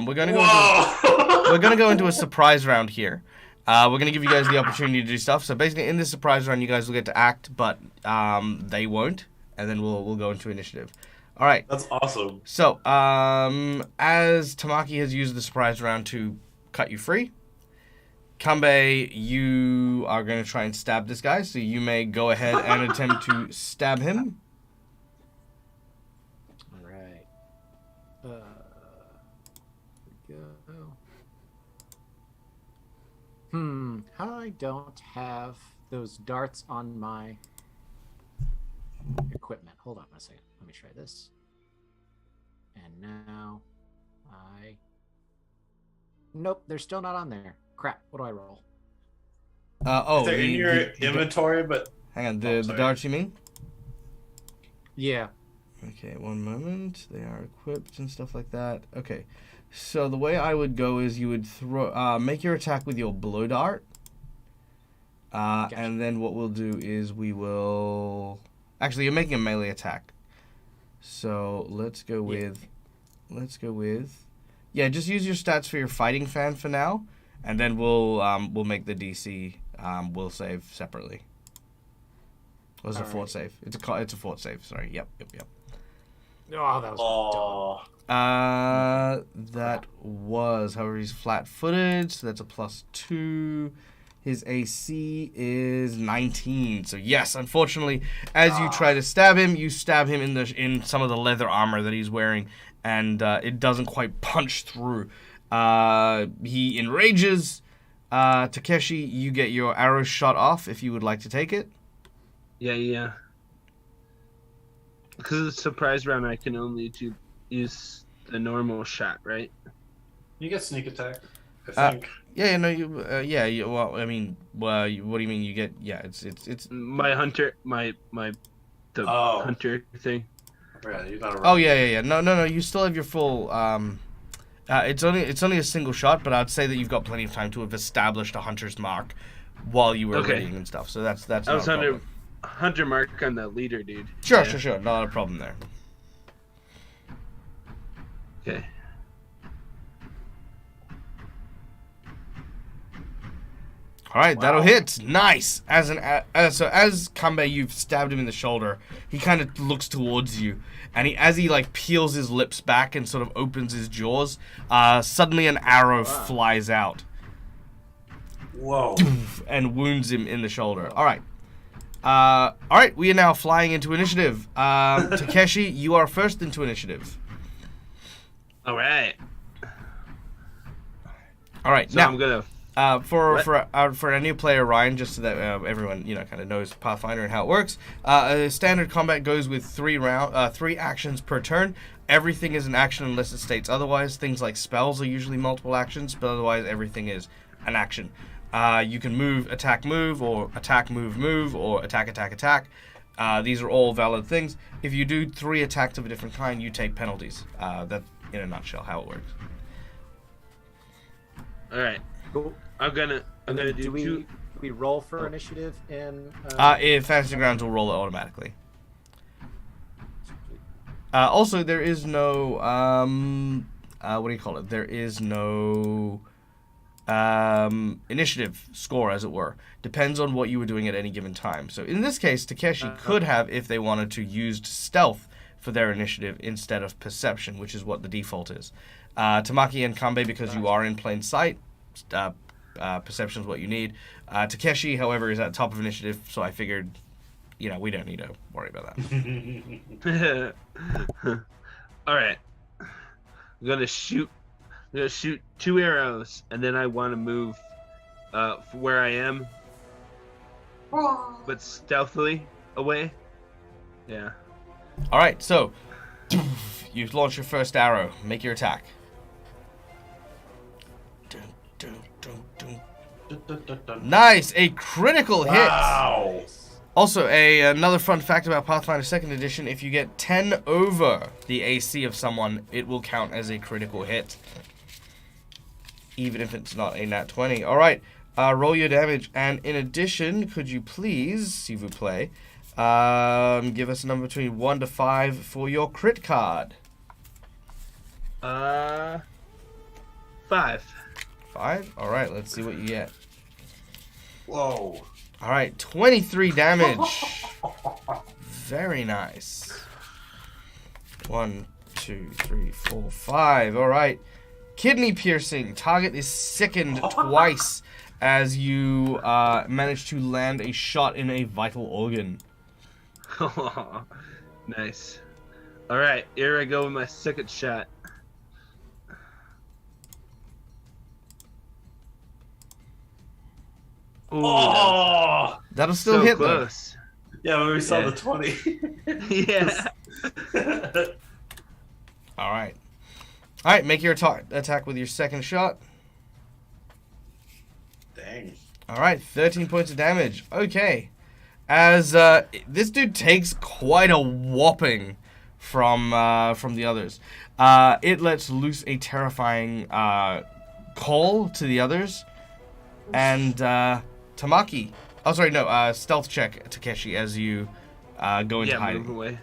we're gonna go into Whoa! we're gonna go into a surprise round here. We're gonna give you guys the opportunity to do stuff. So basically, in this surprise round, you guys will get to act, but they won't, and then we'll go into initiative. All right. That's awesome. So as Tamaki has used the surprise round to cut you free, Kambe, you are going to try and stab this guy, so you may go ahead and attempt to stab him. All right. Here we go. How I don't have those darts on my equipment. Hold on a second. Let me try this. And now Nope, they're still not on there. Crap. What do I roll? They're in your the- inventory, but hang on, Oh, the sorry. darts you mean? Yeah. Okay, one moment. They are equipped and stuff like that. Okay, so the way I would go is you would make your attack with your blow dart. Gotcha. And then what we'll do is we will... Actually, you're making a melee attack. So let's go with... Yeah, just use your stats for your fighting fan for now. And then we'll make the DC. We'll save separately. Or is it a fort save? It's a fort save. Sorry. Yep. Oh, that was dumb. That was, however, he's flat-footed, so that's a +2. His AC is 19. So yes, unfortunately, as you try to stab him, you stab him in some of the leather armor that he's wearing, and it doesn't quite punch through. He enrages. Takeshi, you get your arrow shot off if you would like to take it. Yeah. Because of the surprise round, I can only use the normal shot, right? you get sneak attack, I think. Well, I mean, what do you mean you get? Yeah, it's. My hunter, Oh. hunter thing. Yeah, you're not a Oh yeah. No. You still have your full. It's only a single shot, but I'd say that you've got plenty of time to have established a hunter's mark while you were Okay. reading and stuff. So that's I not was a under problem. hunter mark on the leader, dude. Sure, Yeah. Not a problem there. Okay. All right, that'll Wow. hit. Nice. As Kanbei, you've stabbed him in the shoulder. He kind of looks towards you, and as he like peels his lips back and sort of opens his jaws, suddenly an arrow flies out Whoa. and wounds him in the shoulder. All right. All right. We are now flying into initiative. Takeshi, you are first into initiative. All right. All right. So now, I'm gonna. for a new player, Ryan, just so that everyone kind of knows Pathfinder and how it works. Standard combat goes with 3 actions per turn. Everything is an action unless it states otherwise. Things like spells are usually multiple actions, but otherwise everything is an action. You can move, attack, or attack, move, or attack. These are all valid things. If you do 3 attacks of a different kind, you take penalties. That's in a nutshell how it works. All right. Cool. I'm gonna do Do two. we roll for initiative in? If Fantasy Grounds will roll it automatically. Also, there is no what do you call it? There is no initiative score, as it were. Depends on what you were doing at any given time. So in this case, Takeshi could have, if they wanted to, used stealth for their initiative instead of perception, which is what the default is. Tamaki and Kanbei, because you are in plain sight, perception is what you need. Takeshi, however, is at top of initiative, so I figured, we don't need to worry about that. All right. I'm gonna shoot 2 arrows, and then I want to move where I am, but stealthily away. Yeah. All right, so you launch your first arrow. Make your attack. Nice, a critical hit. Wow. Also, another fun fact about Pathfinder 2nd Edition, if you get 10 over the AC of someone, it will count as a critical hit. Even if it's not a nat 20. All right, roll your damage. And in addition, could you please, s'il vous plaît, give us a number between 1 to 5 for your crit card. 5. 5? All right, let's see what you get. Whoa. All right, 23 damage. Very nice. 1, 2, 3, 4, 5. All right. Kidney piercing. Target is sickened twice as you manage to land a shot in a vital organ. Nice. All right, here I go with my second shot. Ooh, Oh. That'll still so hit close. Yeah, when we saw Yeah. the 20. Yeah. though. All right. All right, make your attack with your second shot. Dang. All right, 13 points of damage. Okay. As this dude takes quite a whopping from the others. It lets loose a terrifying call to the others. And Tamaki. Oh, sorry, no. Stealth check, Takeshi, as you go into hiding. Move away.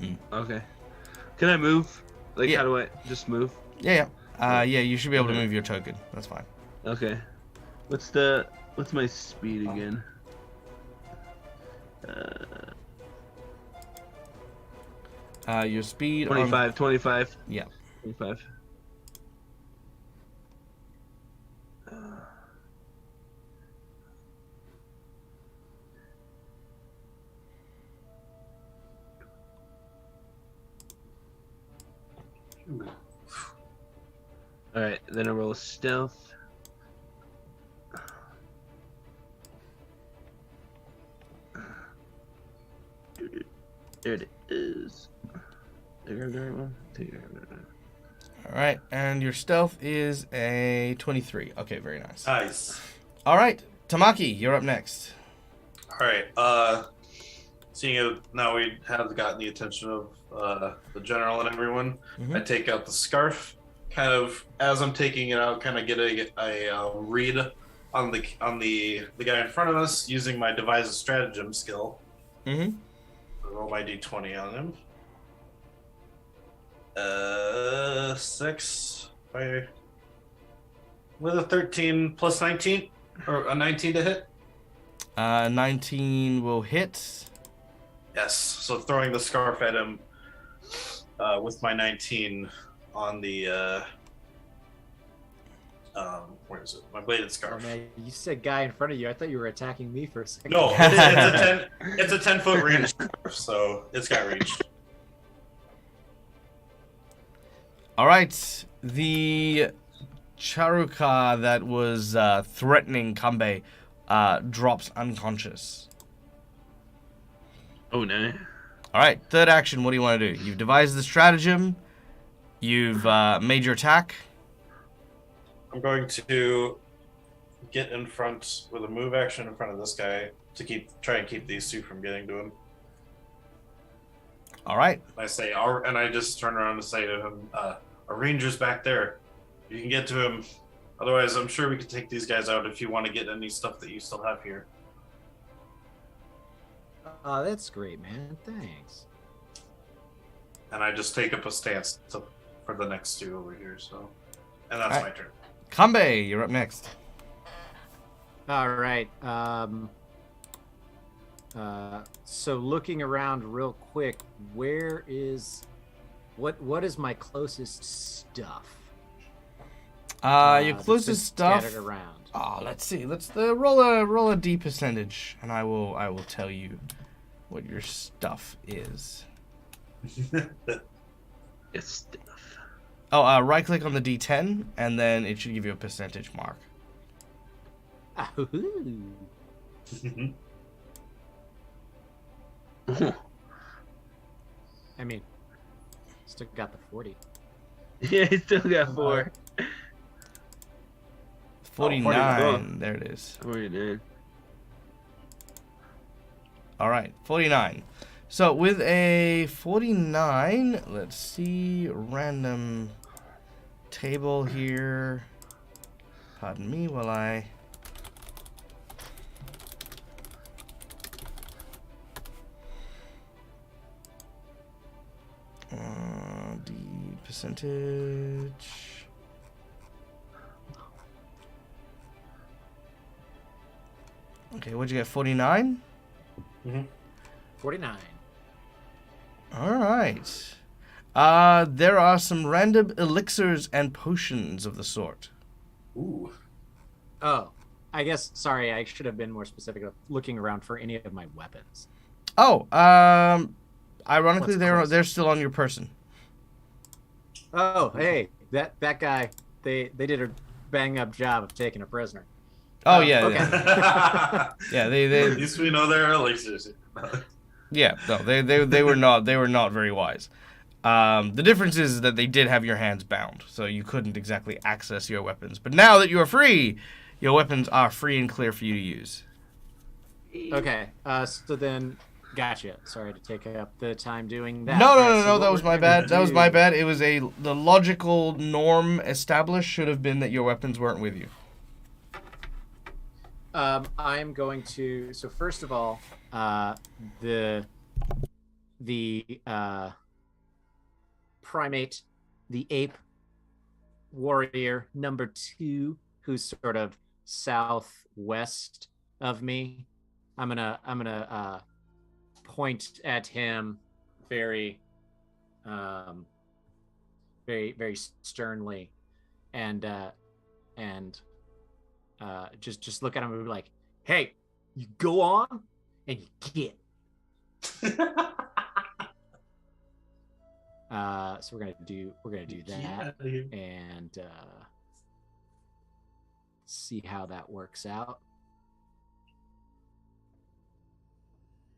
Mm. Okay. Can I move? Like, Yeah. how do I just move? Yeah. You should be able to move your token. That's fine. Okay. What's my speed again? Your speed. 25. Yeah. 25. All right, then I roll a stealth. There it is. Did I grab the right one? All right, and your stealth is a 23. Okay, very nice. Nice. All right, Tamaki, you're up next. All right. Seeing it now, we have gotten the attention of the general and everyone. Mhm. I take out the scarf. Kind of as I'm taking it out, kind of get a read on the guy in front of us using my devise a stratagem skill. Mm-hmm. Roll my d20 on him. 6 with a 13 plus 19. Or a 19 to hit? 19 will hit. Yes. So throwing the scarf at him with my 19 on the where is it? My bladed Oh, scarf. man, you said guy in front of you. I thought you were attacking me for a second. No, it's a 10-foot range scarf, so it's got reach. All right, the Charuka that was threatening Kambe drops unconscious. Oh no. All right, third action. What do you want to do? You've devised the stratagem. You've made your attack. I'm going to get in front with a move action in front of this guy to try and keep these two from getting to him. All right. I say, and I just turn around and say to him, "A ranger's back there. You can get to him. Otherwise, I'm sure we could take these guys out if you want to get any stuff that you still have here." Oh, that's great, man. Thanks. And I just take up a stance for the next two over here. So, and that's my turn. Kambe, you're up next. All right. So looking around real quick, what is my closest stuff? Your that's closest been stuff. scattered around. Oh, let's see. Let's roll a D percentage, and I will tell you what your stuff is. It's stuff. Oh, right click on the D10, and then it should give you a percentage mark. I mean, still got the 40. Yeah, he still got 4. 49. There it is. 49. All right, 49. So with a 49, let's see, random table here. Pardon me while I... the percentage... Okay, what'd you get, 49? Mm-hmm. 49. All right. There are some random elixirs and potions of the sort. Ooh. Oh, I guess, sorry, I should have been more specific of looking around for any of my weapons. Oh, ironically, What's they're still on your person. Oh, hey, that guy, they did a bang-up job of taking a prisoner. Oh, yeah. okay. Yeah, At they least we know they're elixirs. yeah, no, they were not very wise. The difference is that they did have your hands bound, so you couldn't exactly access your weapons. But now that you are free, your weapons are free and clear for you to use. Okay, so then, gotcha. Sorry to take up the time doing that. No, Alright, so that what was we're my gonna bad. That was my do- bad. It was the logical norm established should have been that your weapons weren't with you. I'm going to. So first of all, the primate, the ape warrior number 2, who's sort of southwest of me. I'm gonna point at him very, very sternly, and just look at him and be like, "Hey, you go on and you get." So we're gonna do that and see how that works out.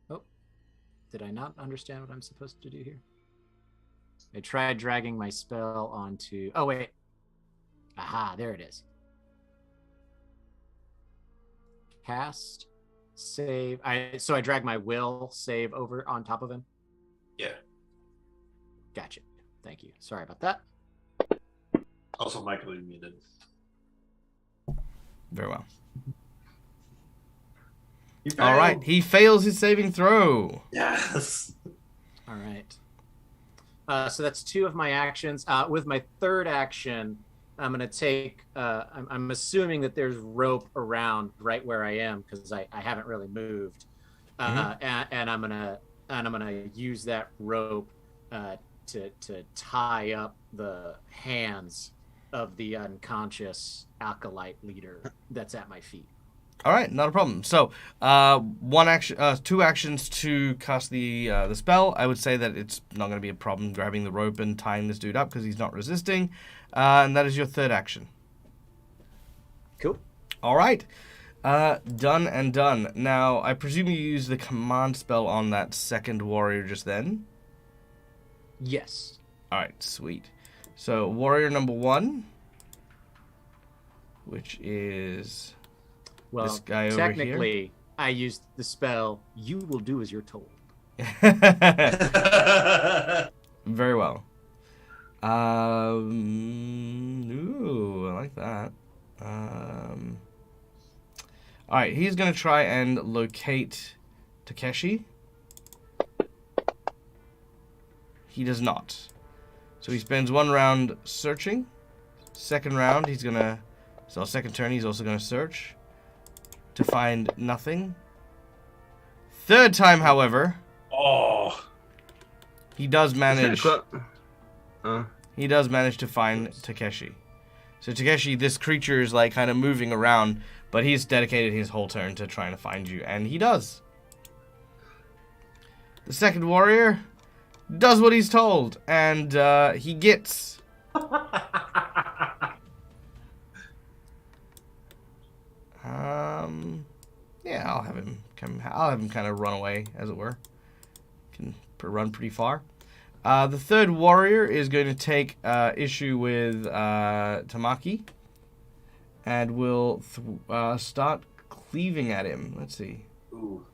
Oh, did I not understand what I'm supposed to do here? I tried dragging my spell onto. Oh wait, aha, there it is. Cast, save. So I drag my will save over on top of him. Yeah. Gotcha. Thank you. Sorry about that. Also, Michael, you muted. Very well. You All failed. right, he fails his saving throw. Yes. All right. So that's 2 of my actions. With my third action, I'm gonna take. I'm assuming that there's rope around right where I am because I haven't really moved, and I'm gonna use that rope to tie up the hands of the unconscious acolyte leader that's at my feet. All right, not a problem. So, one action, 2 actions to cast the spell. I would say that it's not going to be a problem grabbing the rope and tying this dude up because he's not resisting, and that is your 3rd action. Cool. All right, done and done. Now, I presume you use the command spell on that 2nd warrior just then. Yes. All right, sweet. So, warrior number 1, which is. Well, This guy over technically, I used the spell. You will do as you're told. Very well. Ooh, I like that. All right, he's gonna try and locate Takeshi. He does not. So he spends 1 round searching. 2nd round, he's gonna. So 2nd turn, he's also gonna search to find nothing. 3rd time, however, he does manage. He does manage to find Takeshi. So Takeshi, this creature is like kind of moving around, but he's dedicated his whole turn to trying to find you, and he does. The 2nd warrior does what he's told, and he gets. Yeah, I'll have him kind of run away, as it were. Can run pretty far. The 3rd warrior is going to take issue with Tamaki, and will start cleaving at him. Let's see. Ooh.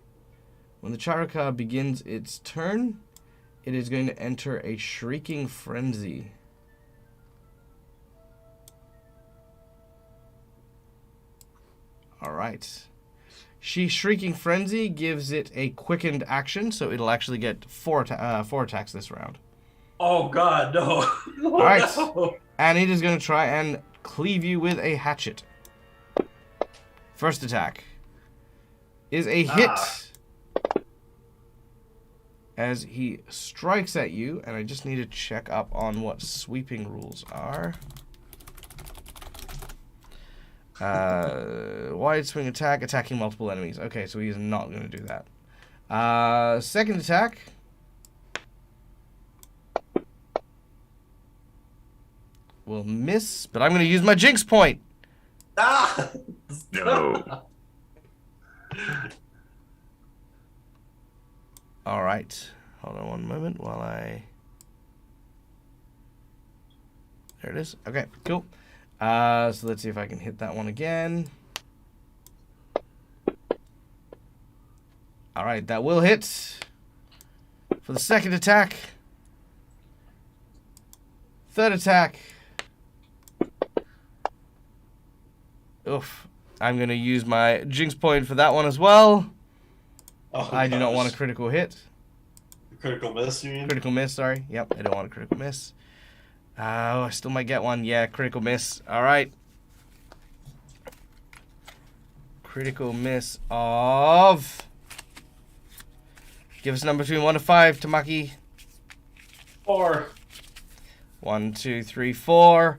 When the Charaka begins its turn, it is going to enter a Shrieking Frenzy. All right. Shrieking Frenzy gives it a quickened action, so it'll actually get 4 attacks this round. Oh God, no! All right, No. and it is going to try and cleave you with a hatchet. First attack is a hit as he strikes at you, and I just need to check up on what sweeping rules are. Wide swing attack, attacking multiple enemies. Okay, so he's not going to do that. 2nd attack. Will miss, but I'm going to use my Jinx point. No. All right. Hold on one moment while I... There it is. Okay, cool. So let's see if I can hit that one again. All right, that will hit. For the 2nd attack. 3rd attack. Oof. I'm going to use my Jinx point for that one as well. Oh, I do not gosh. want a critical hit. Critical miss, you mean? Critical miss, sorry. Yep, I don't want a critical miss. Oh, I still might get one. Yeah, critical miss. All right. Critical miss of... Give us a number between 1 to 5, Tamaki. 4. 1, 2, 3, 4.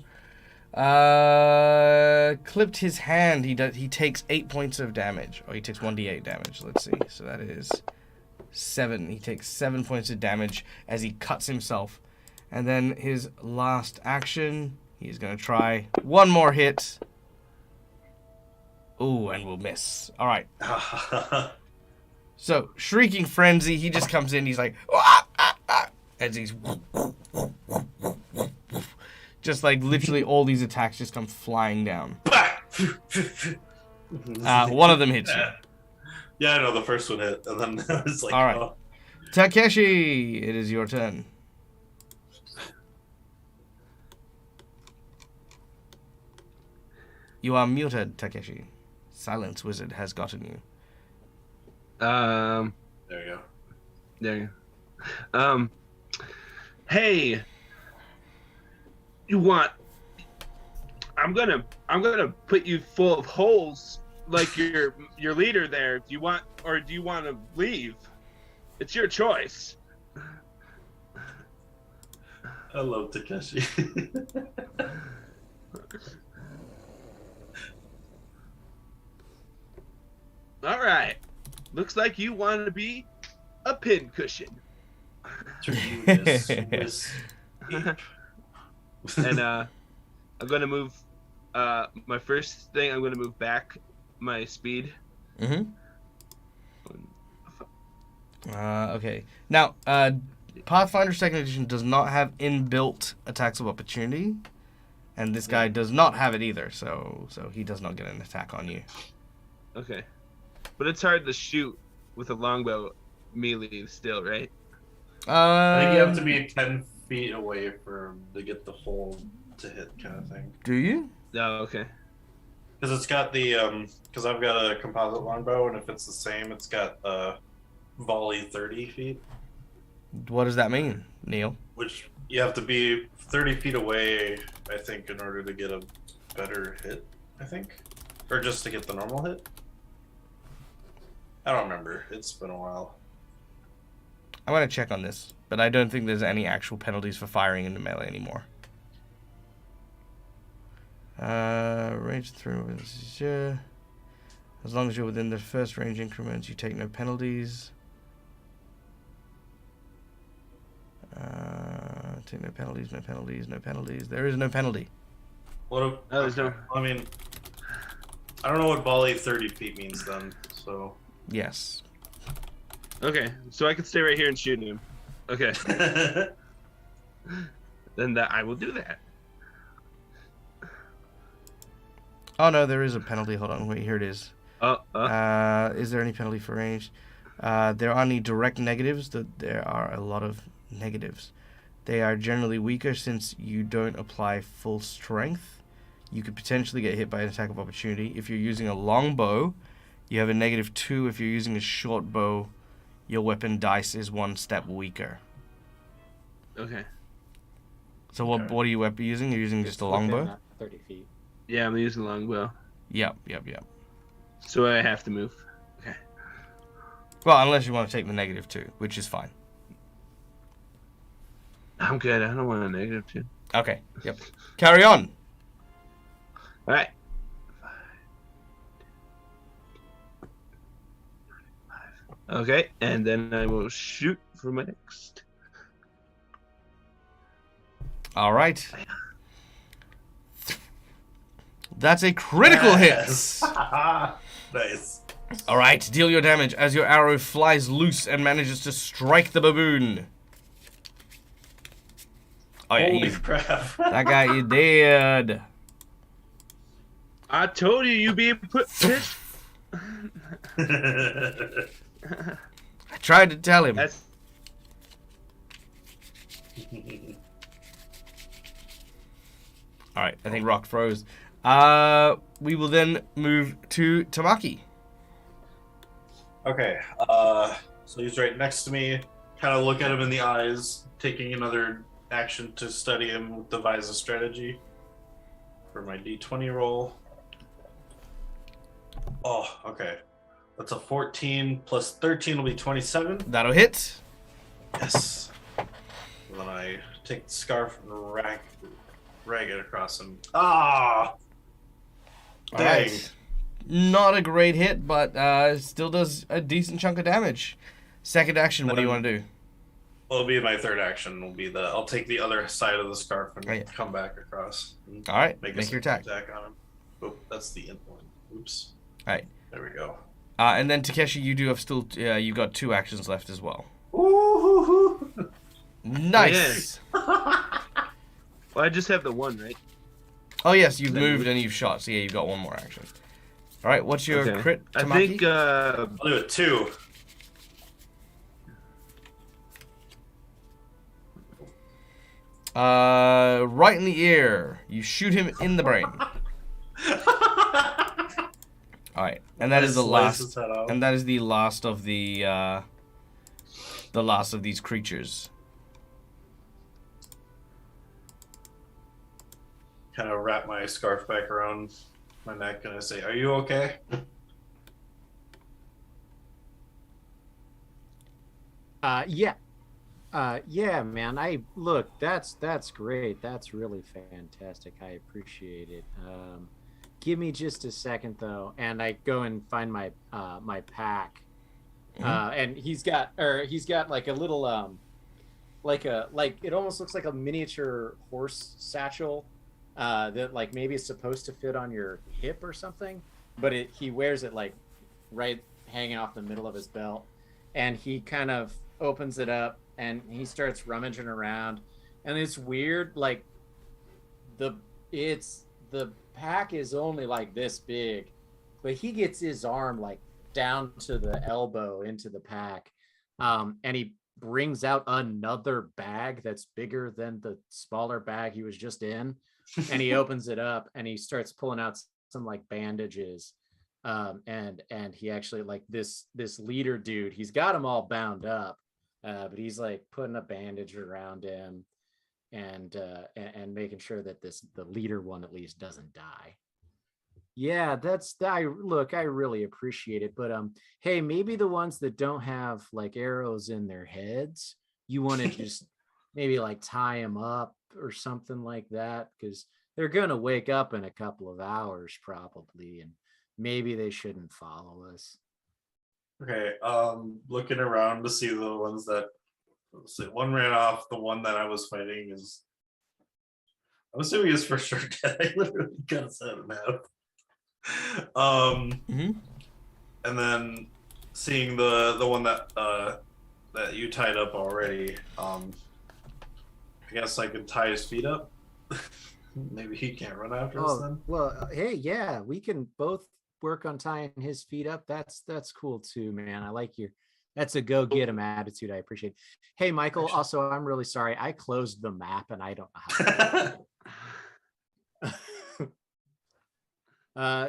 Clipped his hand. He takes 8 points of damage. Or he takes 1d8 damage. Let's see. So that is 7. He takes 7 points of damage as he cuts himself. And then his last action, he's going to try one more hit. Ooh, and we'll miss. All right. So, Shrieking Frenzy, he just comes in, he's like, as he's just like literally all these attacks just come flying down. One of them hits you. Yeah, I know the first one hit, and then it's like, All right. oh. Takeshi, it is your turn. You are muted, Takeshi. Silence Wizard has gotten you. There you go. There you go. Hey, you want I'm gonna put you full of holes like your leader there. Do you want to leave? It's your choice. I love Takeshi. All right. Looks like you want to be a pincushion. And I'm gonna move. My first thing, I'm gonna move back my speed. Mm-hmm. Okay. Now, Pathfinder 2nd Edition does not have inbuilt attacks of opportunity, and this guy does not have it either. So he does not get an attack on you. Okay. But it's hard to shoot with a longbow melee still, right? I think you have to be 10 feet away to get the hole to hit, kind of thing. Do you? Oh, okay. Because it's got the because I've got a composite longbow, and if it's the same, it's got volley 30 feet. What does that mean, Neil? Which you have to be 30 feet away, I think, in order to get a better hit. I think, or just to get the normal hit. I don't remember. It's been a while. I'm going to check on this, but I don't think there's any actual penalties for firing into melee anymore. Range through. As long as you're within the first range increments, you take no penalties. Take no penalties, no penalties, no penalties. There is no penalty. There's no. I mean, I don't know what volley 30 feet means then, so. Yes. Okay, so I can stay right here and shoot him. Okay. Then I will do that. Oh no, there is a penalty. Hold on, wait, here it is. Is there any penalty for range? There are any direct negatives. There are a lot of negatives. They are generally weaker since you don't apply full strength. You could potentially get hit by an attack of opportunity. If you're using a long bow, you have a -2. If you're using a short bow, your weapon dice is 1 step weaker. Okay. So what are you using? You're using just a longbow? Within 30 feet. Yeah, I'm using longbow. Yep. So I have to move. Okay. Well, unless you want to take the -2, which is fine. I'm good. I don't want a -2. Okay. Yep. Carry on. All right. Okay, and then I will shoot for my next. All right. That's a critical hit. Nice. All right, deal your damage as your arrow flies loose and manages to strike the baboon. Oh yeah, Holy crap. that guy is dead. I told you you'd be put. Bitch. I tried to tell him. That's All right, I think Rock froze. We will then move to Tamaki. Okay, so he's right next to me. Kind of look at him in the eyes, taking another action to study him with devise a strategy for my d20 roll. Oh, okay. That's a 14 plus 13 will be 27. That'll hit. Yes. And then I take the scarf and rag it across him. Ah! All Dang. right. Not a great hit, but still does a decent chunk of damage. Second action, what do you want to do? Well, it'll be my third action. Will be I'll take the other side of the scarf and come back across. All right, Make your attack. on him. Oh, that's the end one. Oops. All right. There we go. And then Takeshi, you do have still you got 2 actions left as well. Ooh. Nice. Well, I just have the one, right? Oh yes, you've moved and you've shot, so yeah, you've got 1 more action. All right, what's your crit, Tamaki? I think I'll do it 2. Right in the ear. You shoot him in the brain. All right, and that is the last. And that is the last of the last of these creatures. kind of wrap my scarf back around my neck and I say, "Are you okay?" Yeah. Yeah, man. That's great. That's really fantastic. I appreciate it. Give me just a second though, and I go and find my my pack. And he's got like a little like it almost looks like a miniature horse satchel that like maybe is supposed to fit on your hip or something, but he wears it like right hanging off the middle of his belt, and he kind of opens it up and he starts rummaging around, and it's weird, like the the pack is only like this big, but he gets his arm like down to the elbow into the pack, and he brings out another bag that's bigger than the smaller bag he was just in, and he opens it up and he starts pulling out some like bandages, and he actually like this leader dude, he's got them all bound up, but he's like putting a bandage around him and making sure that the leader one at least doesn't die. Yeah, I really appreciate it, but hey, maybe the ones that don't have like arrows in their heads, you want to just maybe like tie them up or something like that, because they're gonna wake up in a couple of hours probably, and maybe they shouldn't follow us. Okay, looking around to see the ones that, let's see, one ran off. The one that I was fighting is, I'm assuming is for sure dead. I literally got set him out. And then seeing the one that that you tied up already, I guess I could tie his feet up. Maybe he can't run after us then. Well, hey, yeah, we can both work on tying his feet up. That's cool too, man. I like that's a go get him attitude. I appreciate it. Hey, Michael, also, I'm really sorry. I closed the map and I don't know how to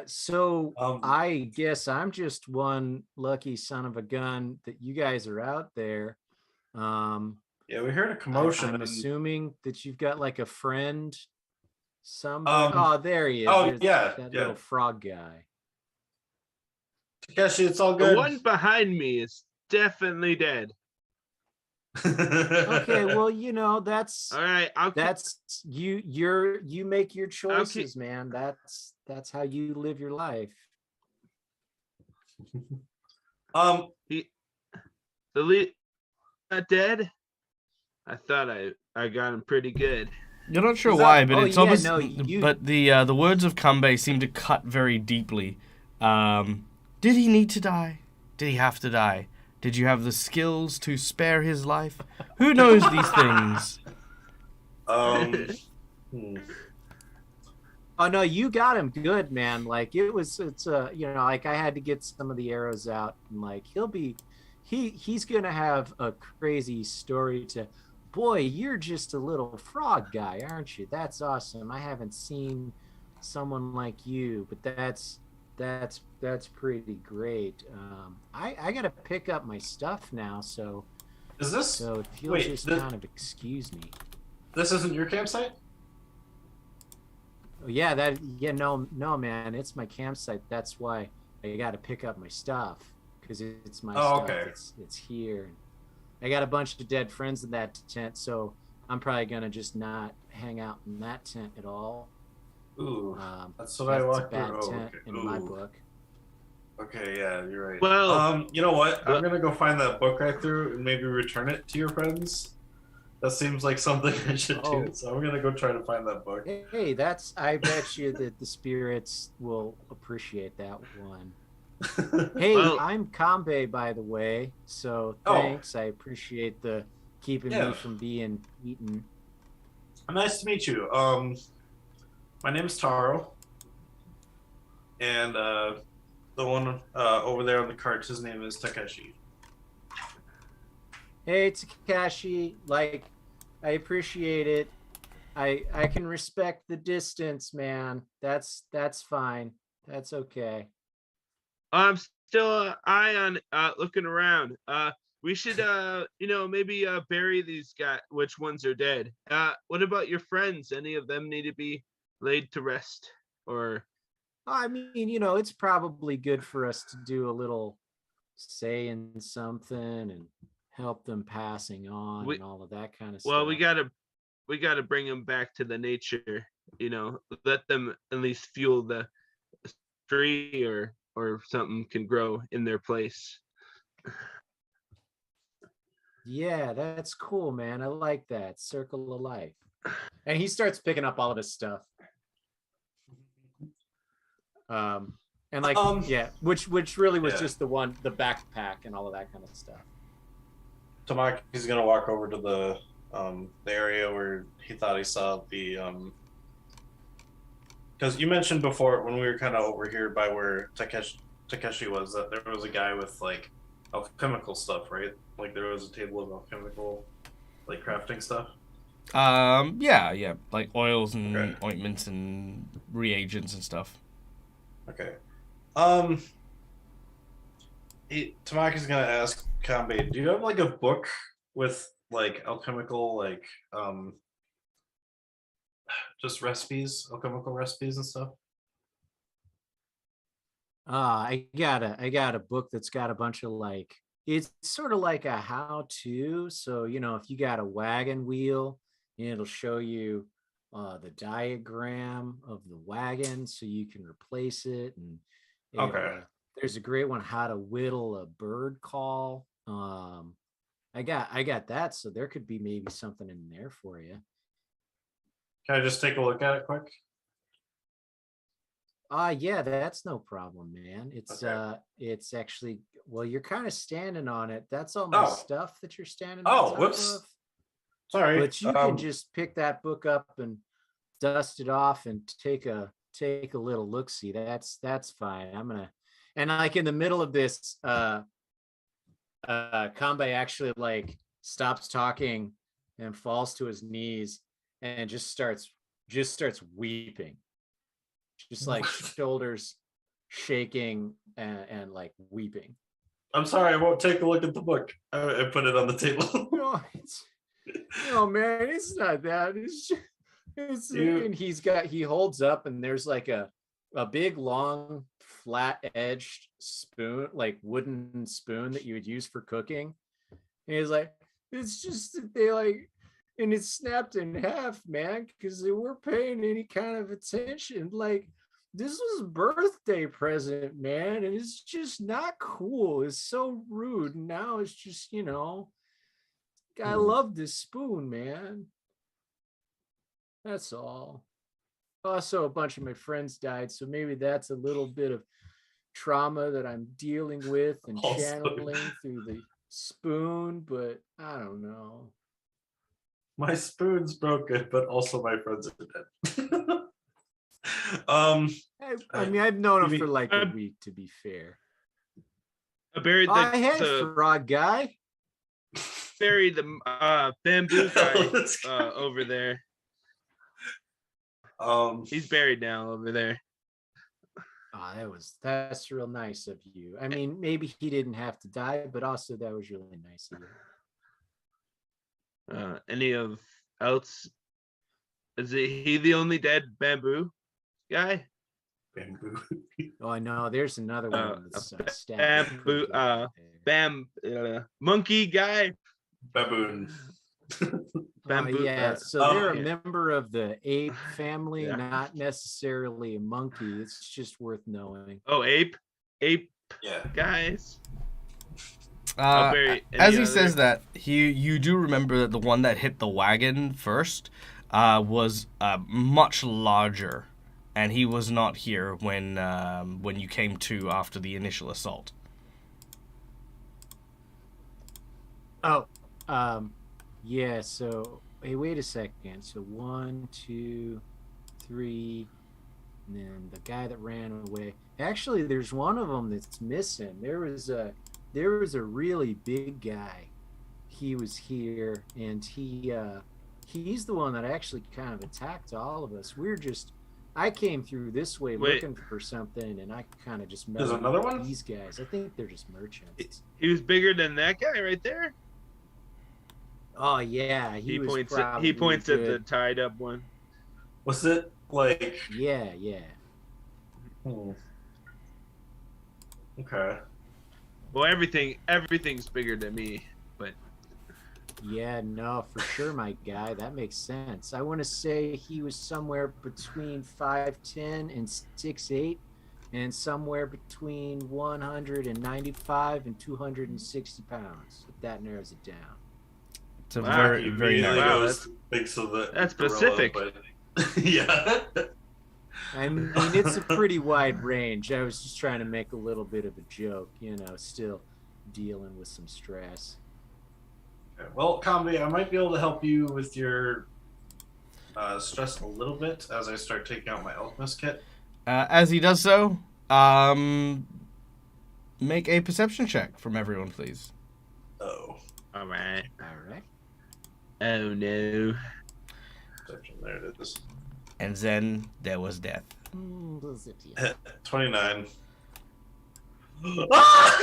so I guess I'm just one lucky son of a gun that you guys are out there. Yeah, we heard a commotion. I'm assuming that you've got like a friend. Oh, there he is. Oh, There's that little frog guy. Takeshi, it's all good. The one behind me is definitely dead. Okay, well, that's all right. You make your choices, man. That's how you live your life. The lead not dead. I thought I got him pretty good. You're not sure why, but it's obvious. No, but the words of Kanbei seem to cut very deeply. Did he need to die? Did he have to die? Did you have the skills to spare his life? Who knows these things? Oh no, you got him good, man. Like it's like I had to get some of the arrows out, and like he's gonna have a crazy story to. Boy, you're just a little frog guy, aren't you? That's awesome. I haven't seen someone like you, but that's pretty great. I gotta pick up my stuff now, so is this? So if you'll just kind of excuse me. This isn't your campsite? Oh, yeah, no, man, it's my campsite. That's why I gotta pick up my stuff, because it's my stuff. Okay. It's here. I got a bunch of dead friends in that tent, so I'm probably gonna just not hang out in that tent at all. Ooh, that's what I walked through. Bad tent in my book. Okay, yeah, you're right. Well, you know what? I'm gonna go find that book I threw and maybe return it to your friends. That seems like something I should do. So I'm gonna go try to find that book. Hey, I bet you that the spirits will appreciate that one. Hey, I'm Kanbei, by the way. So thanks. I appreciate the keeping me from being eaten. Nice to meet you. My name is Taro, and the one over there on the cart, his name is Takeshi. Hey, Takeshi. Like, I appreciate it. I can respect the distance, man. That's fine. That's okay. I'm still eye on looking around. We should maybe bury these guys. Which ones are dead? What about your friends? Any of them need to be laid to rest, or I mean, you know, it's probably good for us to do a little saying something and help them passing on We- and all of that kind of well, stuff. we gotta bring them back to the nature. You know, let them at least fuel the tree or something can grow in their place. Yeah, that's cool, man. I like that. Circle of life. And he starts picking up all of his stuff. And like, yeah, which really was just the backpack and all of that kind of stuff. Tamaki's gonna walk over to the area where he thought he saw the because you mentioned before when we were kind of over here by where Takeshi was that there was a guy with like alchemical stuff, right? Like there was a table of alchemical like crafting stuff. Yeah, like oils and Okay. ointments and reagents and stuff. Okay. Tamaki's gonna ask Kanbei, do you have like a book with like alchemical like just recipes, alchemical recipes and stuff? I got a book that's got a bunch of like, it's sort of like a how-to. So, you know, if you got a wagon wheel, it'll show you the diagram of the wagon so you can replace it. And Okay. there's a great one, how to whittle a bird call. I got that, so there could be maybe something in there for you. Can I just take a look at it quick? Yeah, that's no problem, man. It's Okay. it's actually, well, you're kind of standing on it. That's all my Oh. stuff that you're standing Oh, on top whoops. of. Sorry. But you can just pick that book up and dust it off and take a little look see. That's fine. I'm gonna, and like in the middle of this, Kanbei actually like stops talking and falls to his knees and just starts weeping, just like shoulders shaking and like weeping. I'm sorry, I won't take a look at the book. I put it on the table. No, man, it's not that. It's and he holds up and there's like a big long flat edged spoon, like wooden spoon that you would use for cooking. And he's like, it's just that they like, and it's snapped in half, man, because they weren't paying any kind of attention. Like, this was a birthday present, man, and it's just not cool. It's so rude. And now it's just, you know, I love this spoon, man. That's all. Also, a bunch of my friends died, so maybe that's a little bit of trauma that I'm dealing with and Also. channeling through the spoon, but I don't know. My spoon's broken, but also my friends are dead. I mean, I've known him you for mean- like a week, to be fair. I buried Hey, the frog guy. buried the bamboo guy Let's go. over there. He's buried now over there. Oh, that's real nice of you. I mean, maybe he didn't have to die, but also that was really nice of you. Any of else? Is he the only dead bamboo guy? Bamboo. Oh, I know. There's another one that's stabbed. Bamboo, monkey guy. Baboon. Bamboo. Yeah, so they're a yeah. member of the ape family, Yeah. not necessarily a monkey. It's just worth knowing. Oh, ape Yeah. guys. I'll bury As he any says other- that, you do remember that the one that hit the wagon first was much larger, and he was not here when you came to after the initial assault. Oh, yeah. So, hey, wait a second. So 1, 2, 3, and then the guy that ran away. Actually, there's one of them that's missing. There was a really big guy. He was here, and he's the one that actually kind of attacked all of us. I came through this way looking for something, and I kind of just met There's another with one? these guys. I think they're just merchants. He was bigger than that guy right there. Oh yeah, He was points. probably He points at the good. tied up one. Was it Like, Yeah. hmm. Okay. Well, everything's bigger than me, but Yeah, no, for sure, my guy. That makes sense. I want to say he was somewhere between 5'10" and 6'8", and somewhere between 195 and 260 pounds, if that narrows it down. It's a Wow, very, He very immediately nice. Wow, goes thinks of the that's gorilla, specific. but yeah. I mean, it's a pretty wide range. I was just trying to make a little bit of a joke, still dealing with some stress. Okay, well, Combi, I might be able to help you with your stress a little bit as I start taking out my alchemist kit. As he does so, make a perception check from everyone, please. Oh, all right. All right. Oh no. perception, there it is. And then there was death. 29. About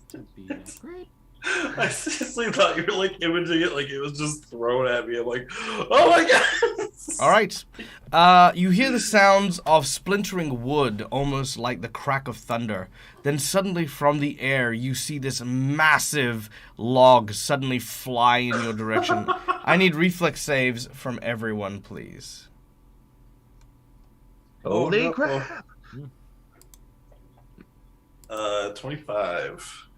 to be great. I seriously thought you were like imaging it like it was just thrown at me. I'm like, oh my god! All right. You hear the sounds of splintering wood, almost like the crack of thunder. Then suddenly from the air, you see this massive log suddenly fly in your direction. I need reflex saves from everyone, please. Holy no. crap. 25.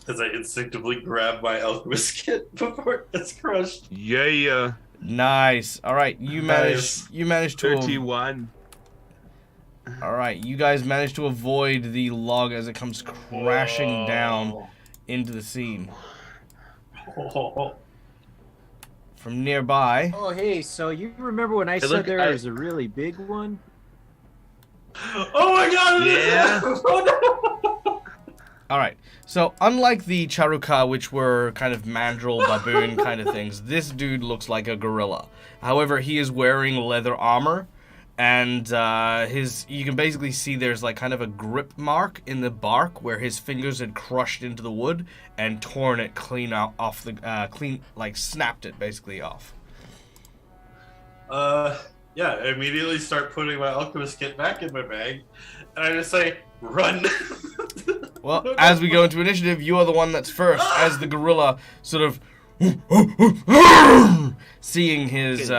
As I instinctively grab my alchemist kit before it gets crushed. Yeah. Nice. All right, you Nice. managed to 31. All right, you guys managed to avoid the log as it comes crashing down into the scene. Oh. From nearby. Oh, hey, so you remember when I said there was a really big one? Oh my god! Yeah. Oh no! All right. So, unlike the Charuka, which were kind of mandrill, baboon kind of things, this dude looks like a gorilla. However, he is wearing leather armor, and you can basically see there's like kind of a grip mark in the bark where his fingers had crushed into the wood and torn it clean out off the snapped it basically off. Yeah, I immediately start putting my alchemist kit back in my bag, and I just say, run! Well, as we go into initiative, you are the one that's first, as the gorilla sort of seeing his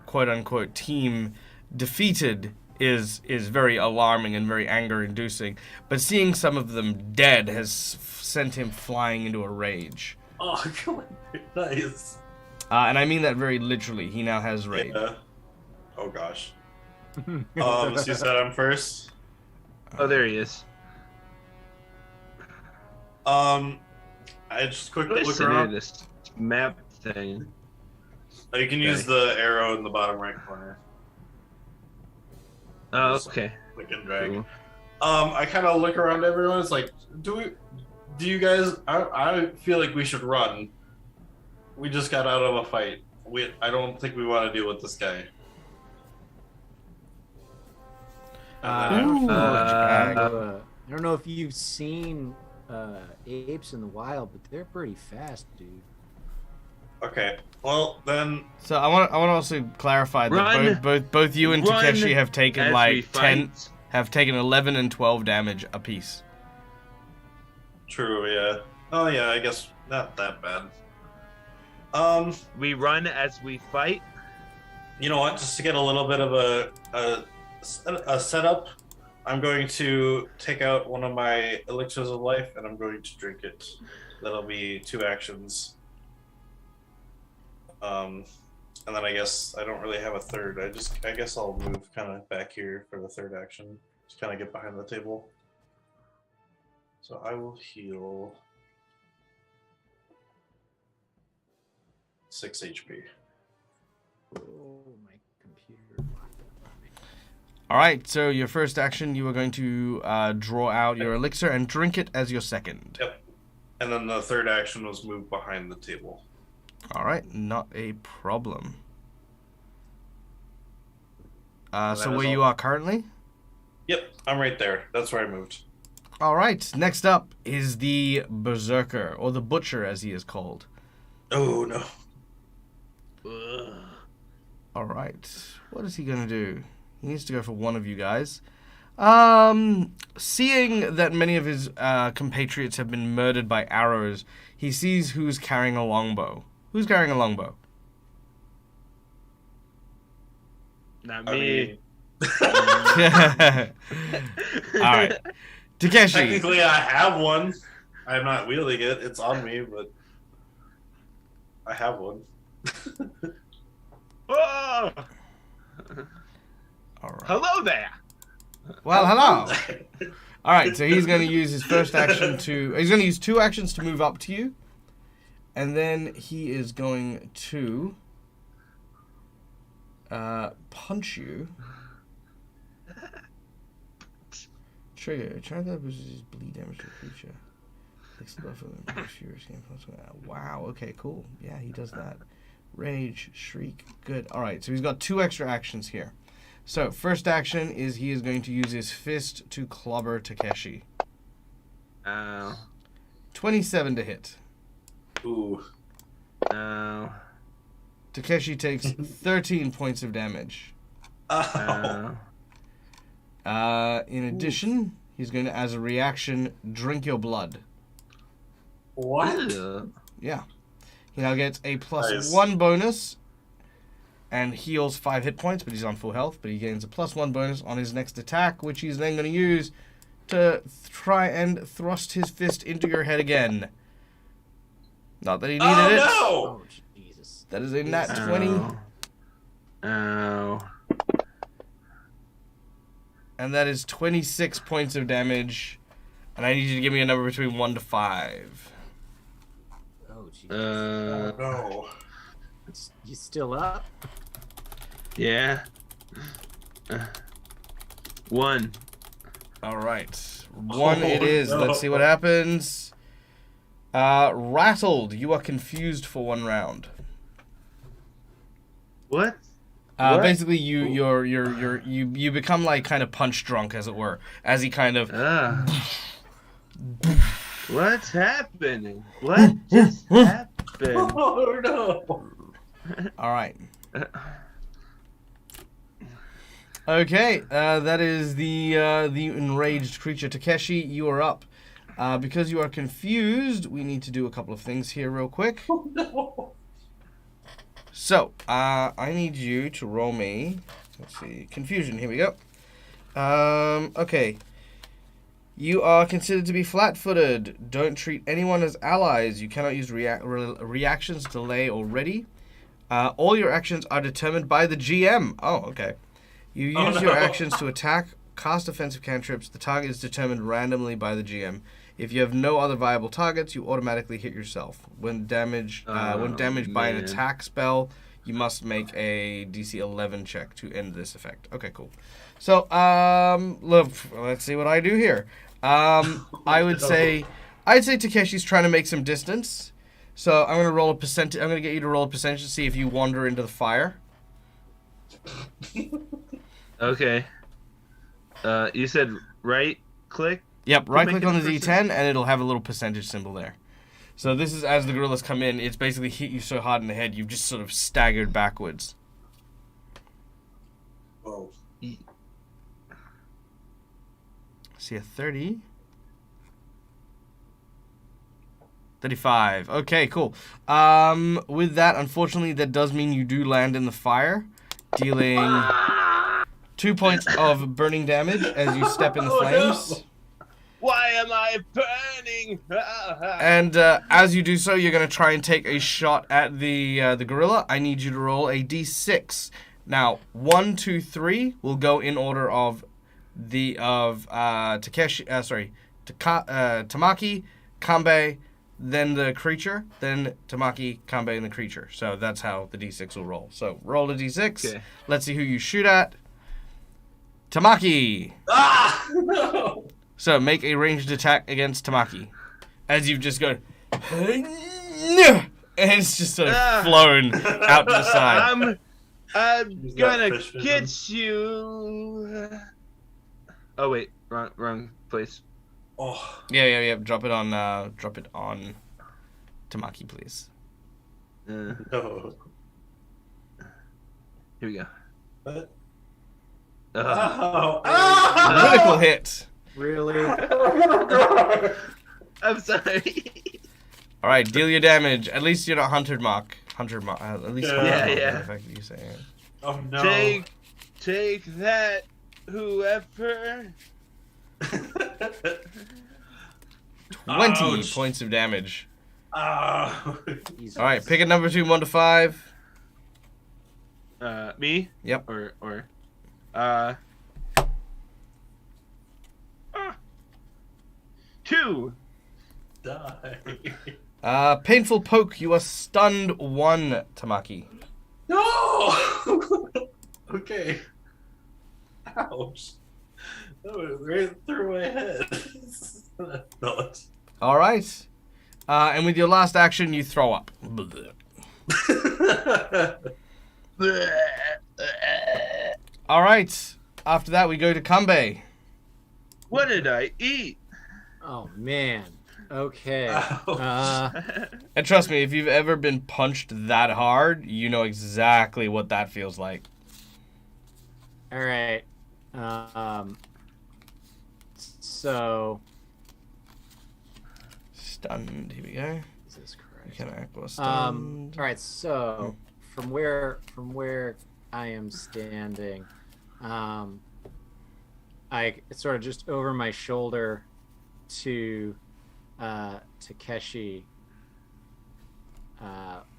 quote unquote team defeated is very alarming and very anger inducing, but seeing some of them dead has sent him flying into a rage. Oh, God, nice. And I mean that very literally. He now has rage. Yeah. Oh gosh. So you said I'm first. Oh, there he is. I just quickly look Listen to around. this map thing. Oh, you can use the arrow in the bottom right corner. Oh, okay. Click and drag. Cool. I kind of look around everyone. It's like, do you guys? I feel like we should run. We just got out of a fight. I don't think we want to deal with this guy. I don't know if you've seen apes in the wild, but they're pretty fast, dude. Okay. Well then. So I want to also clarify that both you and Takeshi have taken like 11 and 12 damage apiece. True. Yeah. Oh yeah. I guess not that bad. We run as we fight. You know what? Just to get a little bit of a setup, I'm going to take out one of my elixirs of life and I'm going to drink it. That'll be 2 actions. And then I guess I don't really have a third. I guess I'll move kind of back here for the third action. Just kind of get behind the table. So I will heal 6 HP. Oh, my computer. All right. So your first action, you are going to draw out your elixir and drink it as your second. Yep. And then the third action was move behind the table. All right. Not a problem. So where you are currently? Yep, I'm right there. That's where I moved. All right. Next up is the Berserker, or the Butcher as he is called. Oh no. Ugh. All right. What is he going to do? He needs to go for one of you guys. Seeing that many of his compatriots have been murdered by arrows, he sees who's carrying a longbow. Who's carrying a longbow? Not I me. mean, All right. Takeshi. technically, I have one. I'm not wielding it. It's on me, but I have one. Oh! All right. Hello there. Well, hello. All right, so he's going to use his first action to... He's going to use 2 actions to move up to you. And then he is going to... punch you. Trigger. Try that versus bleed damage to a creature. Wow, okay, cool. Yeah, he does that. Rage, shriek, good. Alright, so he's got 2 extra actions here. So, first action is he is going to use his fist to clobber Takeshi. 27 to hit. Ooh. No. Takeshi takes 13 points of damage. Oh. In addition, he's going to, as a reaction, drink your blood. What? Yeah. He now gets a plus Nice. 1 bonus and heals 5 hit points, but he's on full health. But he gains a plus 1 bonus on his next attack, which he's then going to use to try and thrust his fist into your head again. Not that he needed Oh it. no! Oh, Jesus. That is a nat 20, Oh. and that is 26 points of damage. And I need you to give me a number between 1 to 5. Oh, Jesus. Oh no! You still up? Yeah. 1. All right. 1 it Oh, is. no. Let's see what happens. Rattled. You are confused for 1 round. What? What? Basically, you become like kind of punch drunk, as it were, as he kind of. What's happening? What just happened? Oh no! All right. Okay, that is the enraged creature. Takeshi, you are up. Because you are confused, we need to do a couple of things here real quick. Oh no! So, I need you to roll me. Let's see, confusion. Here we go. Okay. You are considered to be flat-footed. Don't treat anyone as allies. You cannot use reactions, delay, or ready. All your actions are determined by the GM. Oh, okay. You use your actions to attack, cast offensive cantrips. The target is determined randomly by the GM. If you have no other viable targets, you automatically hit yourself. When damaged by an attack spell, you must make a DC 11 check to end this effect. Okay, cool. So, look, let's see what I do here. I'd say Takeshi's trying to make some distance. So I'm gonna roll a percentage. I'm gonna get you to roll a percentage to see if you wander into the fire. Okay. You said right click? Yep, right make click it on a the D10 and it'll have a little percentage symbol there. So this is as the gorillas come in, it's basically hit you so hard in the head you've just sort of staggered backwards. Oh. See a 30. 35. Okay, cool. With that, unfortunately, that does mean you do land in the fire, dealing 2 points of burning damage as you step in the flames. No. Why am I burning? And as you do so, you're going to try and take a shot at the gorilla. I need you to roll a d6. Now, 1, 2, 3 will go in order of Tamaki, Kanbei, then the creature, then Tamaki, Kanbei, and the creature. So that's how the d6 will roll. So roll a d6. Okay. Let's see who you shoot at. Tamaki. Ah! No! So make a ranged attack against Tamaki. As you've just gone, and it's just sort of flown out to the side. I'm Use that gonna fish vision. get you. Oh wait, wrong place. Oh. Yeah. Drop it on Tamaki, please. No. Here we go. What? Uh, Oh. Critical hit. Really? I'm sorry. All right, deal your damage. At least you're not Hunter Mark. At least Yeah. Hunter Yeah, Mark, yeah. the fact that you say it. Oh no. Take that, whoever. 20 Ouch. points of damage. Oh. Jesus. All right, pick a number between 1 to 5. Me? Yep. Or 2. Die. Painful poke. You are stunned 1, Tamaki. No. Okay. Ouch. That went right through my head. No. All right. And with your last action, you throw up. All right. After that, we go to Kambe. What did I eat? Oh man. Okay. Ouch. And trust me, if you've ever been punched that hard, you know exactly what that feels like. All right. So. Stunned. Here we go. Jesus You Christ. can act while stunned. All right. So from where I am standing, I sort of just over my shoulder to Takeshi.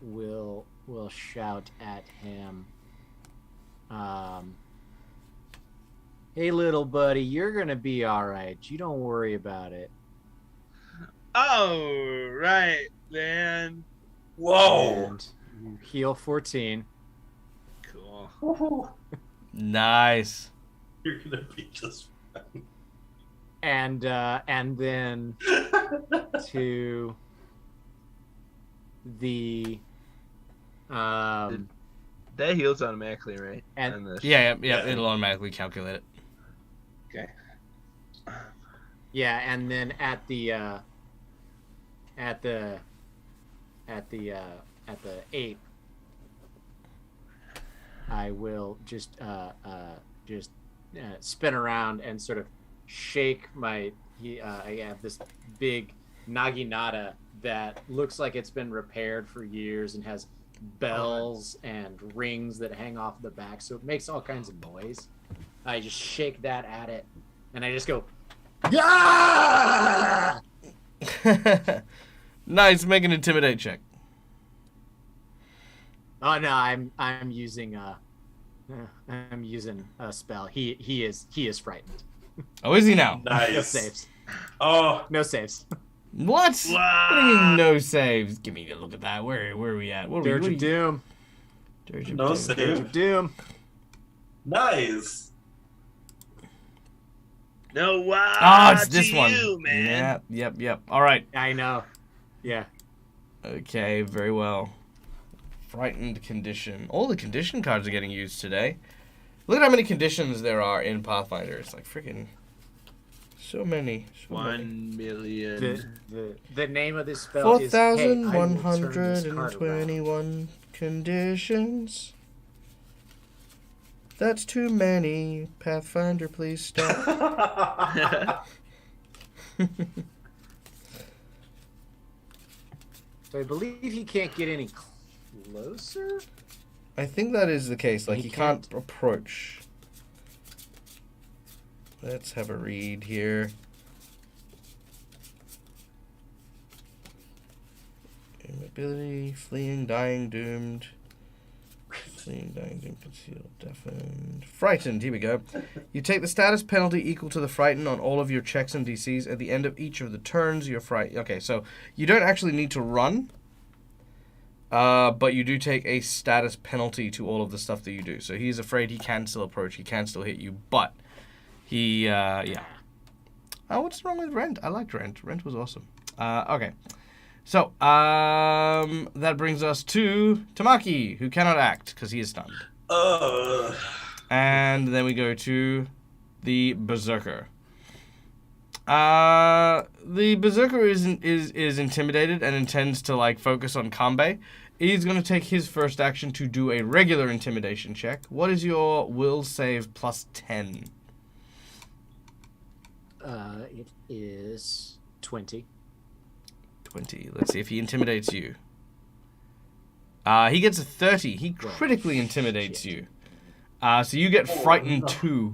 Will shout at him. Hey, little buddy, you're gonna be all right. You don't worry about it. Oh, right, man. Whoa. And you heal 14. Cool. Nice. You're gonna be just And then to the That heals automatically, right? And- On this. Yeah, Yeah. it'll automatically calculate it. Okay. yeah, and then at the 8, I will just spin around and sort of shake my. I have this big naginata that looks like it's been repaired for years and has bells and rings that hang off the back, so it makes all kinds of noise. I just shake that at it, and I just go, yeah! Nice. Make an intimidate check. Oh no, I'm using a spell. He is frightened. Oh, is he now? No nice. saves. Oh, No saves. What? What do you mean no saves? Give me a look at that. Where are we at? What are we? Dirge What are of you- Doom. Dirge of No Doom. save. Dirge of Doom. nice. No, wow. Ah, it's this to one. you, man. Yep. All right. I know. Yeah. Okay, very well. Frightened condition. All the condition cards are getting used today. Look at how many conditions there are in Pathfinder. It's like freaking so many. 1 million. The name of this spell is Hey, I will turn this card around. 4,121 conditions. That's too many. Pathfinder, please stop. So I believe he can't get any closer. I think that is the case. Like, He he can't approach. Let's have a read here. Immobility, fleeing, dying, doomed. Fleeing, dying, doomed, concealed, deafened. Frightened, here we go. You take the status penalty equal to the frightened on all of your checks and DCs. At the end of each of the turns, you're frightened. Okay, so you don't actually need to run. But you do take a status penalty to all of the stuff that you do. So he's afraid he can still approach, he can still hit you, but he, yeah. Oh, what's wrong with Rent? I liked Rent. Rent was awesome. Okay. So, that brings us to Tamaki, who cannot act because he is stunned. And then we go to the Berserker. The Berserker is intimidated and intends to like focus on Kambe, He's going to take his first action to do a regular intimidation check. What is your will save plus 10? It is 20. 20. Let's see if he intimidates you. He gets a 30. He critically intimidates you. So you get frightened too.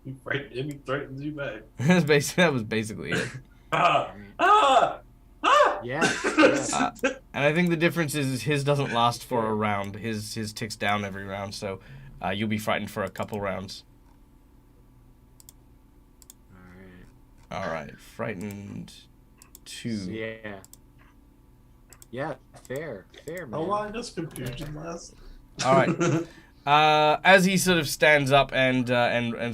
He frightened him, he threatens you back. That was basically it. Yeah. And I think the difference is his doesn't last for a round. His ticks down every round, so you'll be frightened for a couple rounds. All right, frightened 2. So, yeah. Yeah, fair, man. How long does confusion last? All right. As he sort of stands up and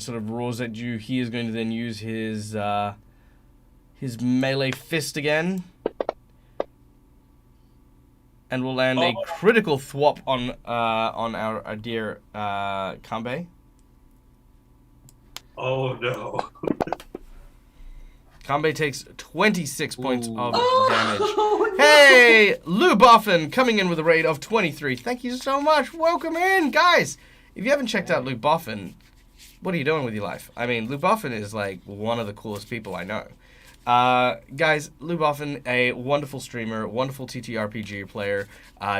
sort of roars at you, he is going to then use his melee fist again, and will land a critical thwop on our dear Kambe. Oh no. Kambe takes 26 points of damage. Hey, Lou Boffin coming in with a raid of 23. Thank you so much. Welcome in, guys. If you haven't checked out Lou Boffin, what are you doing with your life? I mean, Lou Boffin is like one of the coolest people I know. Guys, Lou Boffin, a wonderful streamer, wonderful TTRPG player,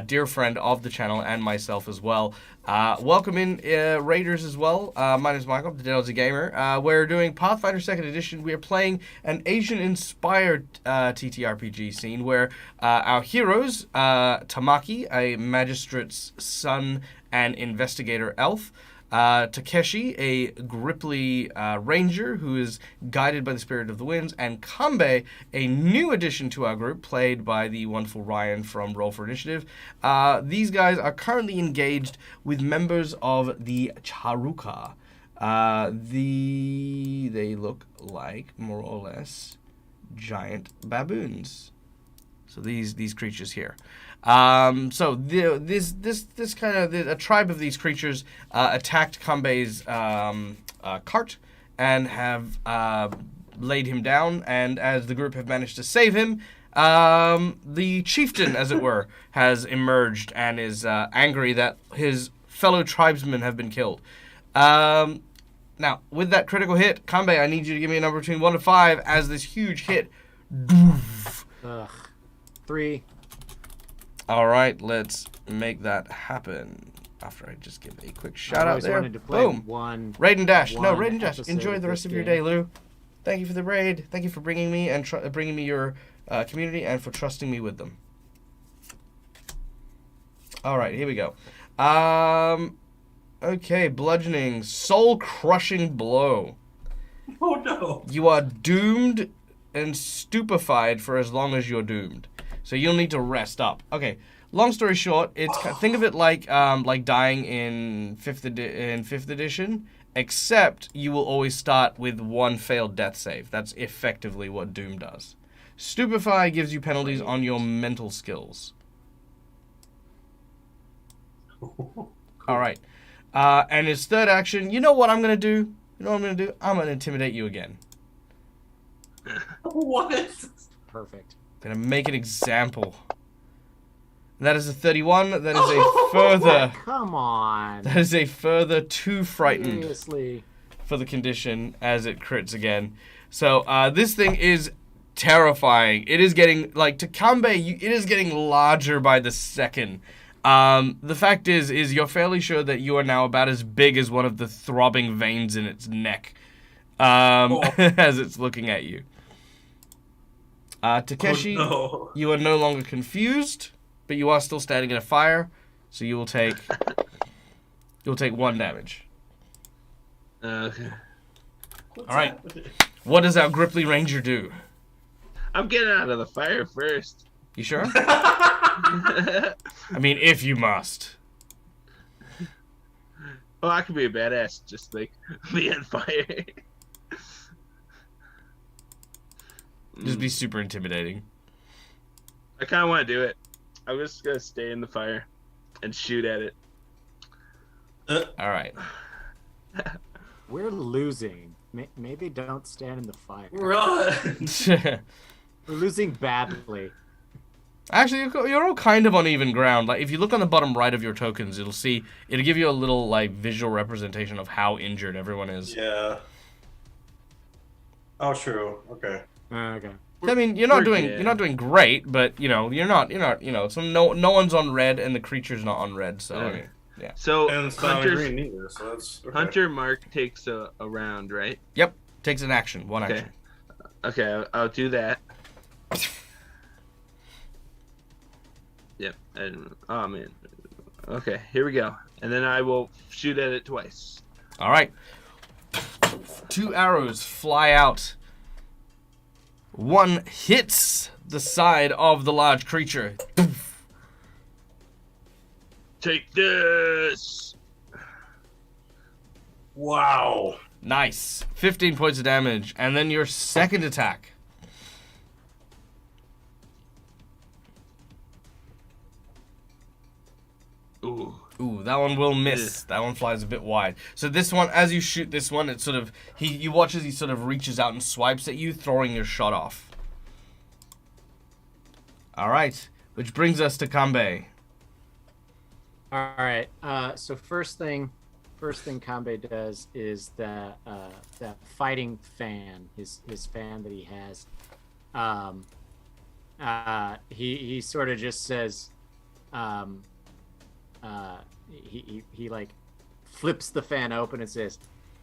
dear friend of the channel and myself as well. Welcome in Raiders as well. My name is Michael, the Delta Gamer. We're doing Pathfinder 2nd Edition. We are playing an Asian-inspired TTRPG scene where our heroes, Tamaki, a magistrate's son and investigator elf, Takeshi, a Gripply ranger who is guided by the spirit of the winds, and Kambe, a new addition to our group, played by the wonderful Ryan from Roll for Initiative. These guys are currently engaged with members of the Charuka. They look like, more or less, giant baboons. So these creatures here. So this kind of a tribe of these creatures attacked Kambe's cart and have laid him down. And as the group have managed to save him, the chieftain, as it were, has emerged and is angry that his fellow tribesmen have been killed. Now, with that critical hit, Kambe, I need you to give me a number between 1 to 5 as this huge hit. 3. All right, let's make that happen. After I just give a quick shout out there. Wanted to play Boom. Raid and Dash. No, Raid and Dash. episode Enjoy of the rest this of your game. day, Lou. Thank you for the raid. Thank you for bringing me and bringing me your community and for trusting me with them. All right, here we go. Okay, bludgeoning, soul-crushing blow. Oh no. You are doomed and stupefied for as long as you're doomed. So you'll need to rest up. Okay, long story short, it's think of it like dying in 5th edition, except you will always start with 1 failed death save. That's effectively what Doom does. Stupefy gives you penalties on your mental skills. All right. And his third action, you know what I'm going to do? I'm going to intimidate you again. What? Perfect. Gonna make an example. That is a 31. That is a further. Come on. That is a further 2 frightened Seriously. for the condition as it crits again. So this thing is terrifying. It is getting to Kambe. It is getting larger by the second. The fact is you're fairly sure that you are now about as big as one of the throbbing veins in its neck, as it's looking at you. Takeshi, You are no longer confused, but you are still standing in a fire, so you will take 1 damage. Okay. What's All right. happening? What does our Gripply Ranger do? I'm getting out of the fire first. You sure? I mean, if you must. Oh, I could be a badass, just like be on fire. Just be super intimidating. I kind of want to do it. I'm just gonna stay in the fire and shoot at it. All right. We're losing. Maybe don't stand in the fire. Run! We're losing badly. Actually, you're all kind of on even ground. Like, if you look on the bottom right of your tokens, it'll give you a little, like, visual representation of how injured everyone is. Yeah. Oh, true. Okay. Okay. I mean, you're not doing great, but, you know, you're not, so no one's on red, and the creature's not on red, so, I mean, yeah. So And it's not on green either, so that's okay. Hunter Mark takes a round, right? Yep, takes an action, one action. Okay, I'll do that. Yep. Oh man. Okay, here we go. And then I will shoot at it twice. All right. 2 arrows fly out. One hits the side of the large creature. Take this. Wow. Nice. 15 points of damage. And then your second attack. Ooh, that one will miss. That one flies a bit wide. So this one, as you shoot this one, it sort of you watch as he sort of reaches out and swipes at you, throwing your shot off. All right, which brings us to Kanbei. All right. So first thing Kanbei does is that fighting fan, his fan that he has. He sort of just says, he like flips the fan open and says,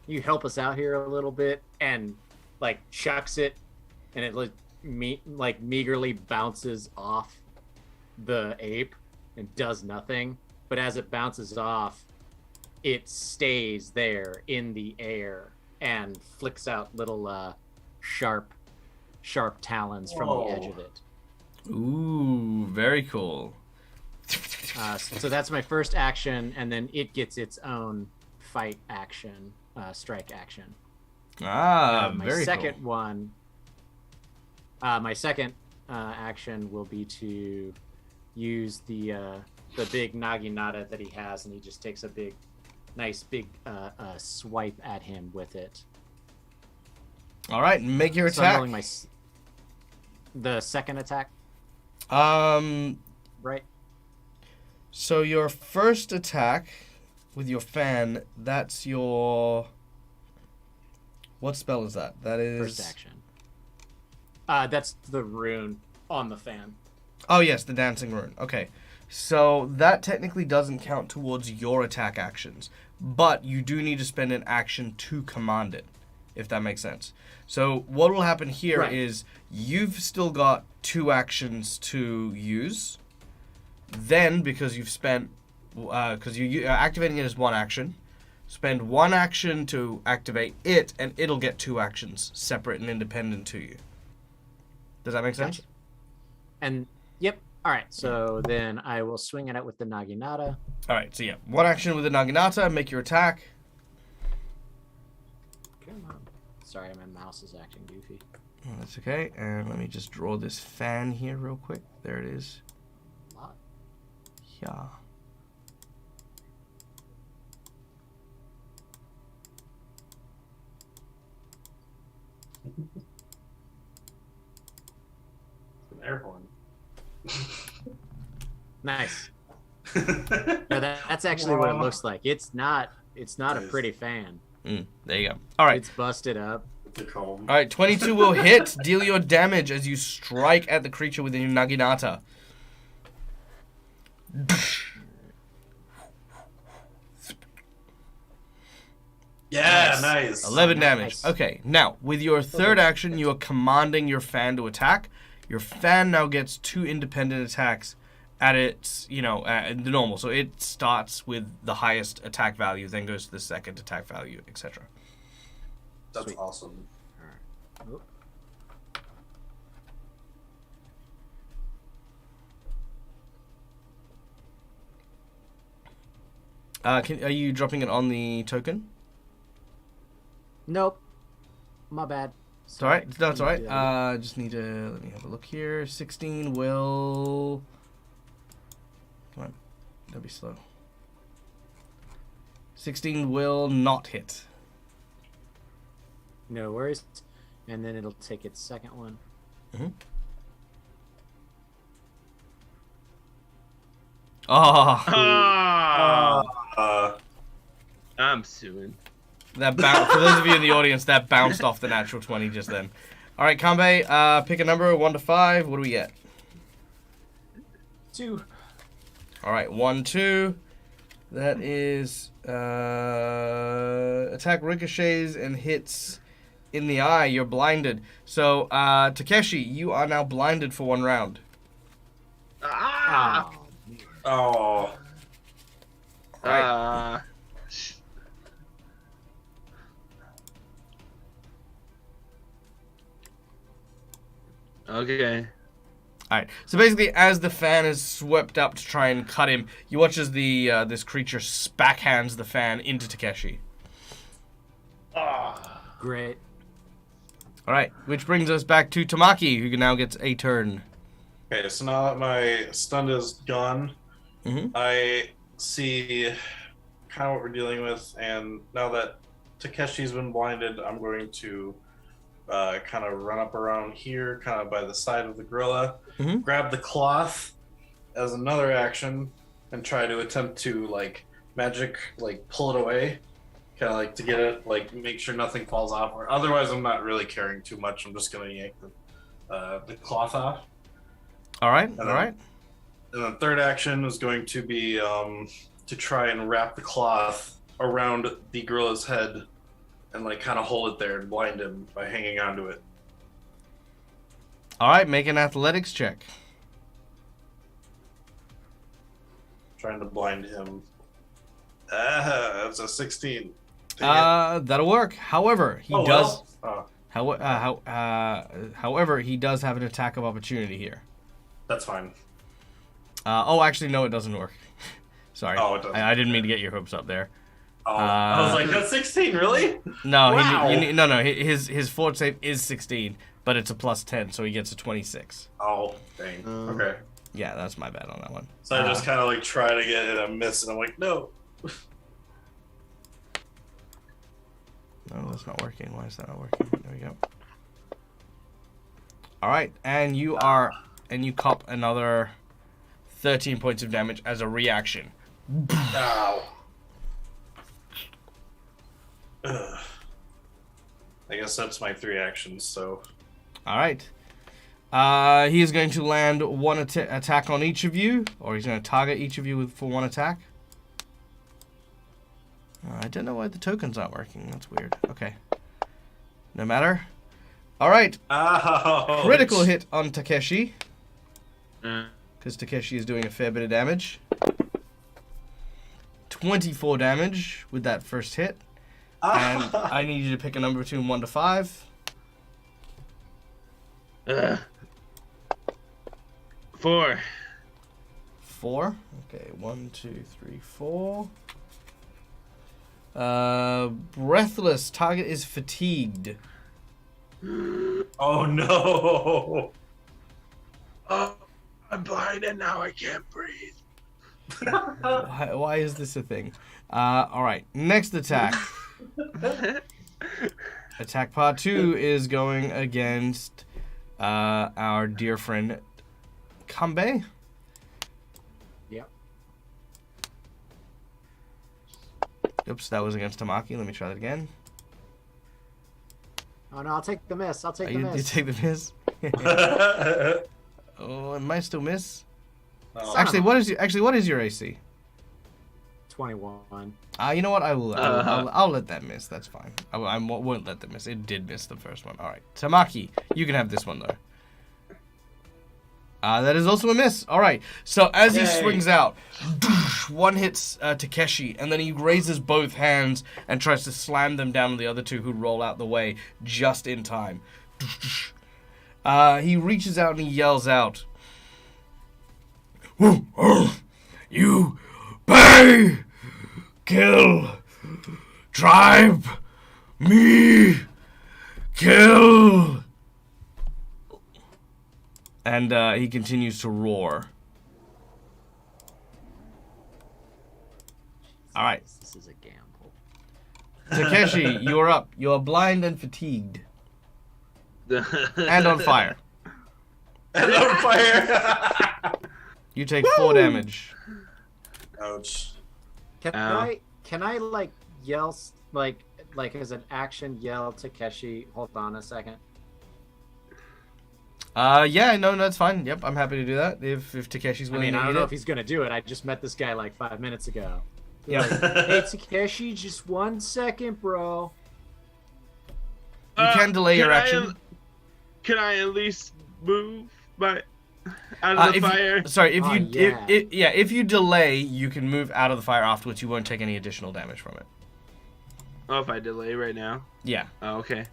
"You help us out here a little bit," and like chucks it, and it like meagerly bounces off the ape and does nothing. But as it bounces off, it stays there in the air and flicks out little sharp talons from the edge of it. Ooh, very cool. So that's my first action, and then it gets its own fight action, strike action. Very second cool. one. My second action will be to use the big naginata that he has, and he just takes a nice big swipe at him with it. All right, make your So I'm attack. rolling the second attack, right? So your first attack with your fan, that's your... What spell is that? That is... First action. That's the rune on the fan. Oh, yes, the dancing rune. Okay. So that technically doesn't count towards your attack actions, but you do need to spend an action to command it, if that makes sense. So what will happen here is you've still got 2 actions to use. Then, because you've spent, because you're activating it as 1 action, spend 1 action to activate it, and it'll get 2 actions, separate and independent to you. Does that make sense? Gotcha. And, yep. All right, so then I will swing it out with the naginata. All right, so yeah, 1 action with the naginata, make your attack. Come on. Sorry, my mouse is acting goofy. Oh, that's okay, and let me just draw this fan here real quick. There it is. Yeah. An air horn. Nice. No, that's actually what it looks like. It's not a pretty fan. There you go. All right. It's busted up. The comb. All right, 22 will hit. Deal your damage as you strike at the creature with your naginata. Yeah, nice. 11 damage. Nice. Okay, now, with your third action, you are commanding your fan to attack. Your fan now gets 2 independent attacks at its, the normal. So it starts with the highest attack value, then goes to the second attack value, etc. That's Sweet. awesome. All right. Are you dropping it on the token? Nope. My bad. It's alright. No, it's Can you alright. do that again? Just need to let me have a look here. 16 will. Come on, don't be slow. 16 will not hit. No worries. And then it'll take its second one. Mm-hmm. Oh, Ah, Uh, I'm suing. that for those of you in the audience, that bounced off the natural 20 just then. All right, Kanbei, pick a number 1 to 5. What do we get? 2. All right, 1, 2. That is attack ricochets and hits in the eye. You're blinded. So Takeshi, you are now blinded for 1 round. Ah. oh. Okay. All right. So basically, as the fan is swept up to try and cut him, you watch as this creature backhands the fan into Takeshi. Great. All right, which brings us back to Tamaki, who now gets a turn. Okay, so now that my stun is gone, Mhm. I see kind of what we're dealing with, and now that Takeshi's been blinded, I'm going to kind of run up around here, kind of by the side of the gorilla, Mhm. grab the cloth as another action, and try to attempt to like magic pull it away, kind of like to get it make sure nothing falls off. Or otherwise, I'm not really caring too much. I'm just gonna yank the cloth off. All right, And all then- right. And the third action is going to be to try and wrap the cloth around the gorilla's head and kind of hold it there and blind him by hanging onto it. All right, make an athletics check. Trying to blind him. That's a 16. Dang it. That'll work. However, he Oh, does. well. However, he does have an attack of opportunity here. That's fine. Actually, no, it doesn't work. Sorry. Oh, it doesn't. I didn't mean to get your hopes up there. Oh, I was like, that's 16, really? No, Wow. no. His fort save is 16, but it's a plus 10, so he gets a 26. Oh, dang. Okay. Yeah, that's my bad on that one. So I just kind of try to get it, I miss, and I'm like, no. No, that's not working. Why is that not working? There we go. All right, and you cop another 13 points of damage as a reaction. Ow. Ugh. I guess that's my 3 actions, so. All right. He is going to land 1 attack on each of you, or he's going to target each of you for 1 attack. I don't know why the tokens aren't working. That's weird. Okay. No matter. All right. Ow. Critical hit on Takeshi, Uh, because Takeshi is doing a fair bit of damage. 24 damage with that first hit. And I need you to pick a number between 1 to 5. 4. 4. Okay, 1, 2, 3, 4. Breathless. Target is fatigued. Oh no! Oh, I'm blind and now I can't breathe. Why is this a thing? All right. Next attack. Attack part 2 is going against our dear friend Kanbei. Yep. Oops, that was against Tamaki. Let me try that again. Oh no, I'll take the miss. I'll take the You miss. take the miss. Oh, it might still miss. No. Actually, what is your AC? 21. You know what? I'll let that miss. That's fine. I won't let that miss. It did miss the first one. All right, Tamaki, you can have this one though. That is also a miss. All right. So as he swings out, one hits Takeshi, and then he raises both hands and tries to slam them down on the other 2, who roll out the way just in time. He reaches out and he yells out, "You pay, kill, tribe, me, kill." And he continues to roar. All right. This is a gamble. Takeshi, you are up. You are blind and fatigued. And on fire. And on fire! You take 4 damage. Ouch. Can Ow. I like yell like as an action yell Takeshi? Hold on a second. Yeah, no, that's fine. Yep, I'm happy to do that if Takeshi's I willing mean, to I don't eat know it. if he's gonna do it. I just met this guy like 5 minutes ago. Be Yeah. like, hey Takeshi, just 1 second, bro. You can delay your I action. Can I at least move my out of the fire? If you yeah. if you delay, you can move out of the fire afterwards. You won't take any additional damage from it. Oh, if I delay right now? Yeah, Oh, okay.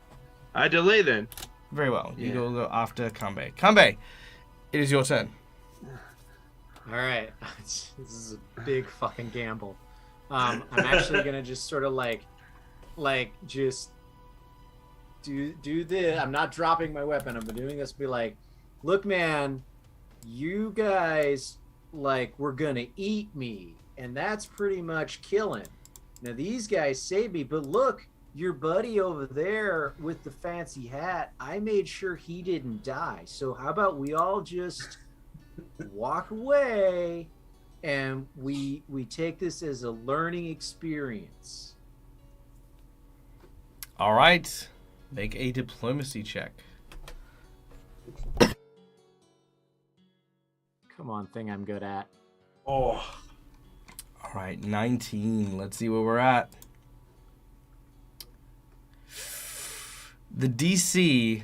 I delay then. very well. You Yeah. go after Kanbei. Kanbei, it is your turn. All right, this is a big fucking gamble. I'm actually gonna just sort of like just do this. I'm not dropping my weapon. I'm doing this. Be like, look, man, you guys were gonna eat me, and that's pretty much killing. Now these guys saved me, but look, your buddy over there with the fancy hat, I made sure he didn't die. So how about we all just walk away and we take this as a learning experience. All right, make a diplomacy check. Come on, thing I'm good at. Oh. All right, 19. Let's see where we're at. The DC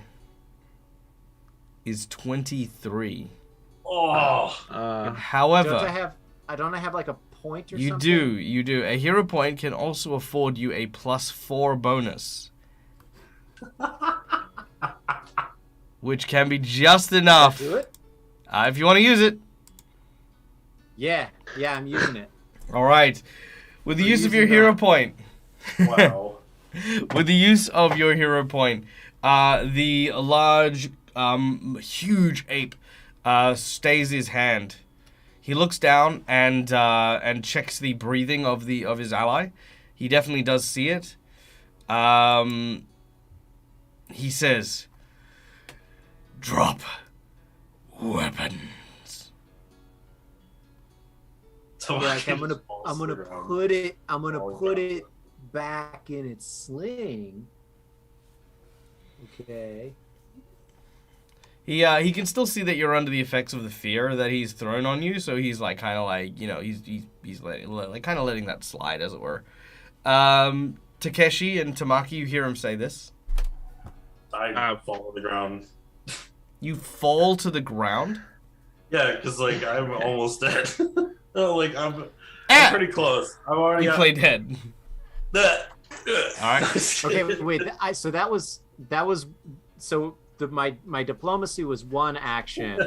is 23. Oh. However, Don't I have like a point or you something? you do. A hero point can also afford you a +4 bonus, which can be just enough. Do it? If you want to use it. Yeah, I'm using it. All right. With the We're use of your using hero that. point. Wow. With the use of your hero point, the large, huge ape stays his hand. He looks down and checks the breathing of his ally. He definitely does see it. He says, "Drop weapons." So Like, I'm gonna put it Oh, put God. it back in its sling. Okay. He can still see that you're under the effects of the fear that he's thrown on you, so he's like kind of like, you know, he's like kind of letting that slide, as it were. Takeshi and Tamaki, you hear him say this. I fall on the ground. You fall to the ground. Yeah, because like I'm almost dead. No, like I'm Ah! pretty close. I've already You got play dead. that. All right. Okay, wait. So that was so my diplomacy was one action.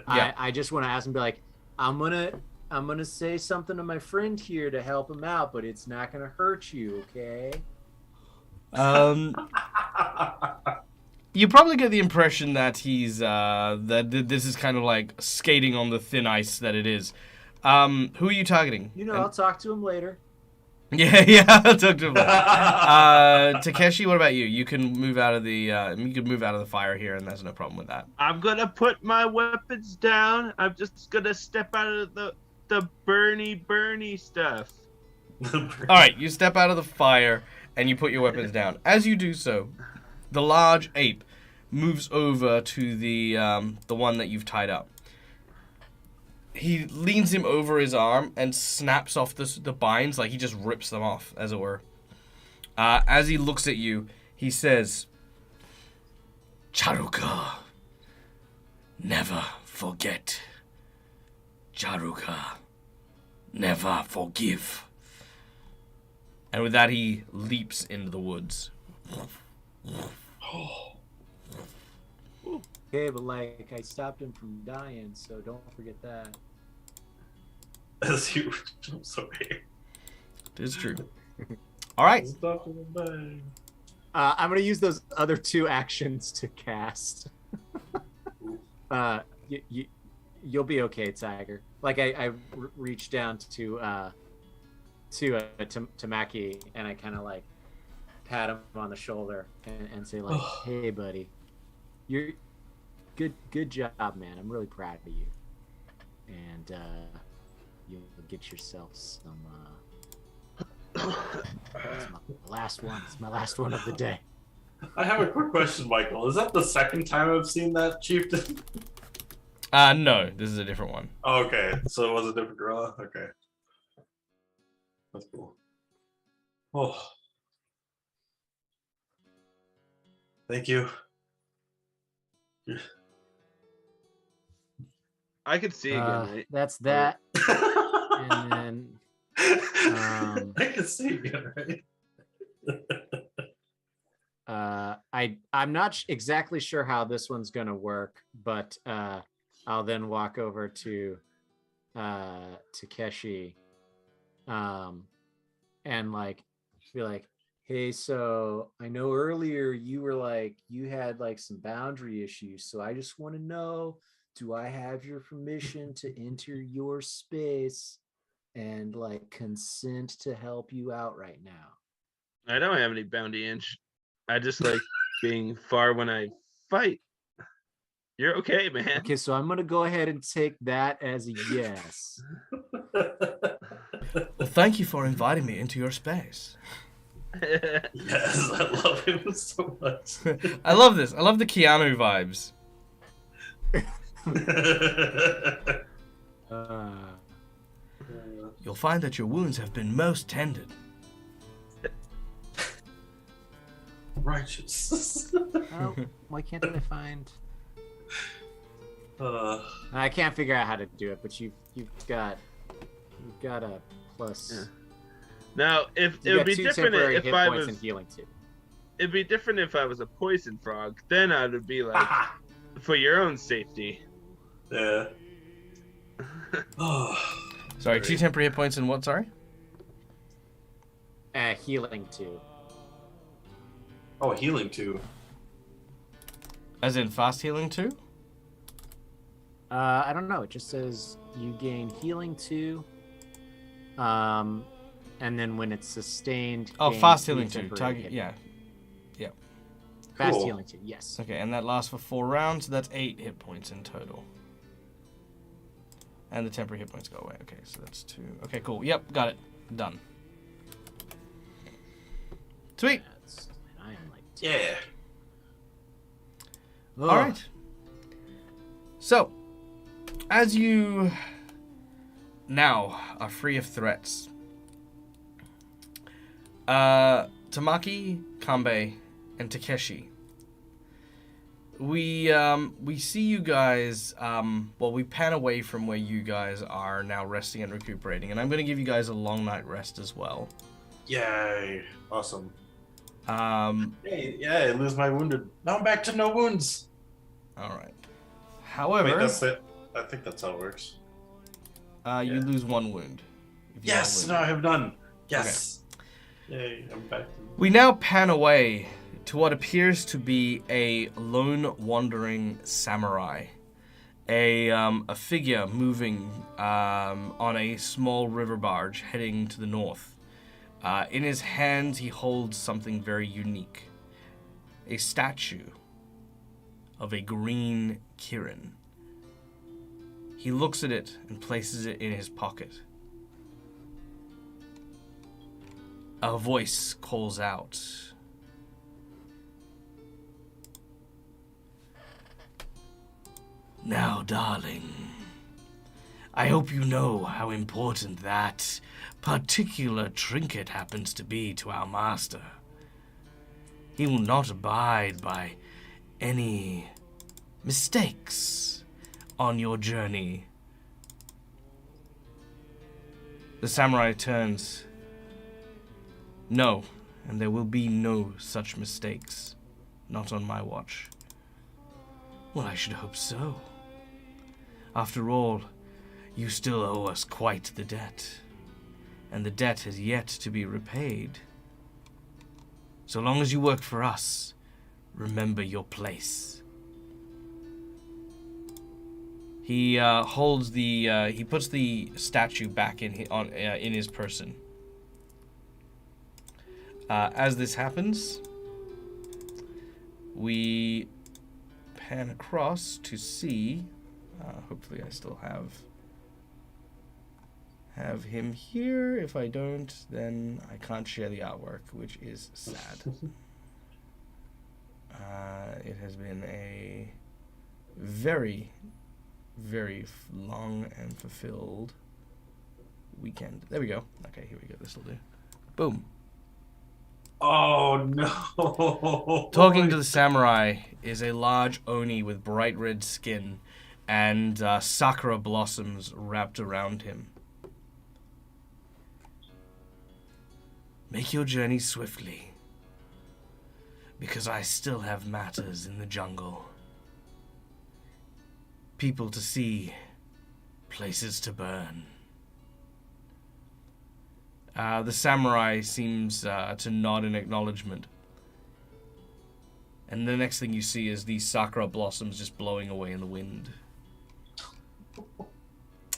Yeah. I just want to ask him, be like, I'm gonna say something to my friend here to help him out, but it's not gonna hurt you, okay? You probably get the impression that he's that this is kind of like skating on the thin ice that it is. Who are you targeting? You know, I'll talk to him later. Yeah, I'll talk to him later. Takeshi, what about you? You can move out of the fire here, and there's no problem with that. I'm gonna put my weapons down. I'm just gonna step out of the burny stuff. All right, you step out of the fire and you put your weapons down. As you do so, the large ape moves over to the one that you've tied up. He leans him over his arm and snaps off the binds, like he just rips them off, as it were. As he looks at you, he says, "Charuka, never forget. Charuka, never forgive." And with that, he leaps into the woods. Okay, but like I stopped him from dying, so don't forget that. As you, I'm sorry. It is true. All right. Stop in the bag. I'm gonna use those other 2 actions to cast. You'll be okay, Tiger. Like I reached down to Maki, and I kind of like pat him on the shoulder and say like, "Hey, buddy, you're good job, man. I'm really proud of you." And you'll get yourself some. It's my last one. It's my last one of the day. I have a quick question, Michael. Is that the second time I've seen that chieftain? No, this is a different one. Okay, so it was a different gorilla? Okay. That's cool. Oh. Thank you. I could see again, right? That's that. And then I can see again, right? I'm not exactly sure how this one's gonna work, but I'll then walk over to Takeshi, and like be like, hey, so I know earlier you were like you had like some boundary issues, so I just want to know, do I have your permission to enter your space and like consent to help you out right now? I don't have any bounty inch. I just like being far when I fight. You're okay, man. Okay, so I'm gonna go ahead and take that as a yes. Well, thank you for inviting me into your space. Yes, I love him so much. I love this. I love the Keanu vibes. You'll find that your wounds have been most tended. Righteous. Oh, why can't I find? Uh, I can't figure out how to do it, but you've got a plus. Yeah. Now, if it You would got be 2 different temporary if hit I points was, and healing too. it'd be different if I was a poison frog. Then I would be like, for your own safety. yeah. Oh. Sorry, 2 temporary hit points and what, sorry? Healing too. Oh, healing too. As in fast healing too? I don't know. It just says you gain healing 2. And then when it's sustained. Oh, gain fast 3 healing too. temporary Target, hit yeah. Fast Cool. healing 2, yes. Okay, and that lasts for 4 rounds. So that's 8 hit points in total. And the temporary hit points go away. Okay, so that's 2. Okay, cool. Yep, got it. Done. Sweet. I am like. Yeah. Ugh. All right. So, as you now are free of threats, Tamaki, Kanbei, and Takeshi, we see you guys. We pan away from where you guys are now resting and recuperating, and I'm going to give you guys a long night rest as well. Yay. Awesome. Hey, yeah, I lose my wounded. Now I'm back to no wounds. All right. However, Wait, that's it. I think that's how it works. You lose 1 wound. if you are Yes, wounded. now I have none. Yes. Yay, I'm back. We now pan away to what appears to be a lone wandering samurai. A figure moving on a small river barge heading to the north. In his hands, he holds something very unique. A statue of a green Kirin. He looks at it and places it in his pocket. A voice calls out. Now, darling, I hope you know how important that particular trinket happens to be to our master. He will not abide by any mistakes on your journey. The samurai turns. No, and there will be no such mistakes. Not on my watch. Well, I should hope so. After all, you still owe us quite the debt. And the debt has yet to be repaid. So long as you work for us, remember your place. He holds the. He puts the statue back in his person. As this happens, we pan across to see. Hopefully, I still have have him here. If I don't, then I can't share the artwork, which is sad. It has been a very, very long and fulfilled weekend. There we go. Okay, here we go. This will do. Boom. Oh no! Talking to the samurai is a large oni with bright red skin and sakura blossoms wrapped around him. Make your journey swiftly, because I still have matters in the jungle. People to see, places to burn. The samurai seems to nod in acknowledgement. And the next thing you see is these sakura blossoms just blowing away in the wind.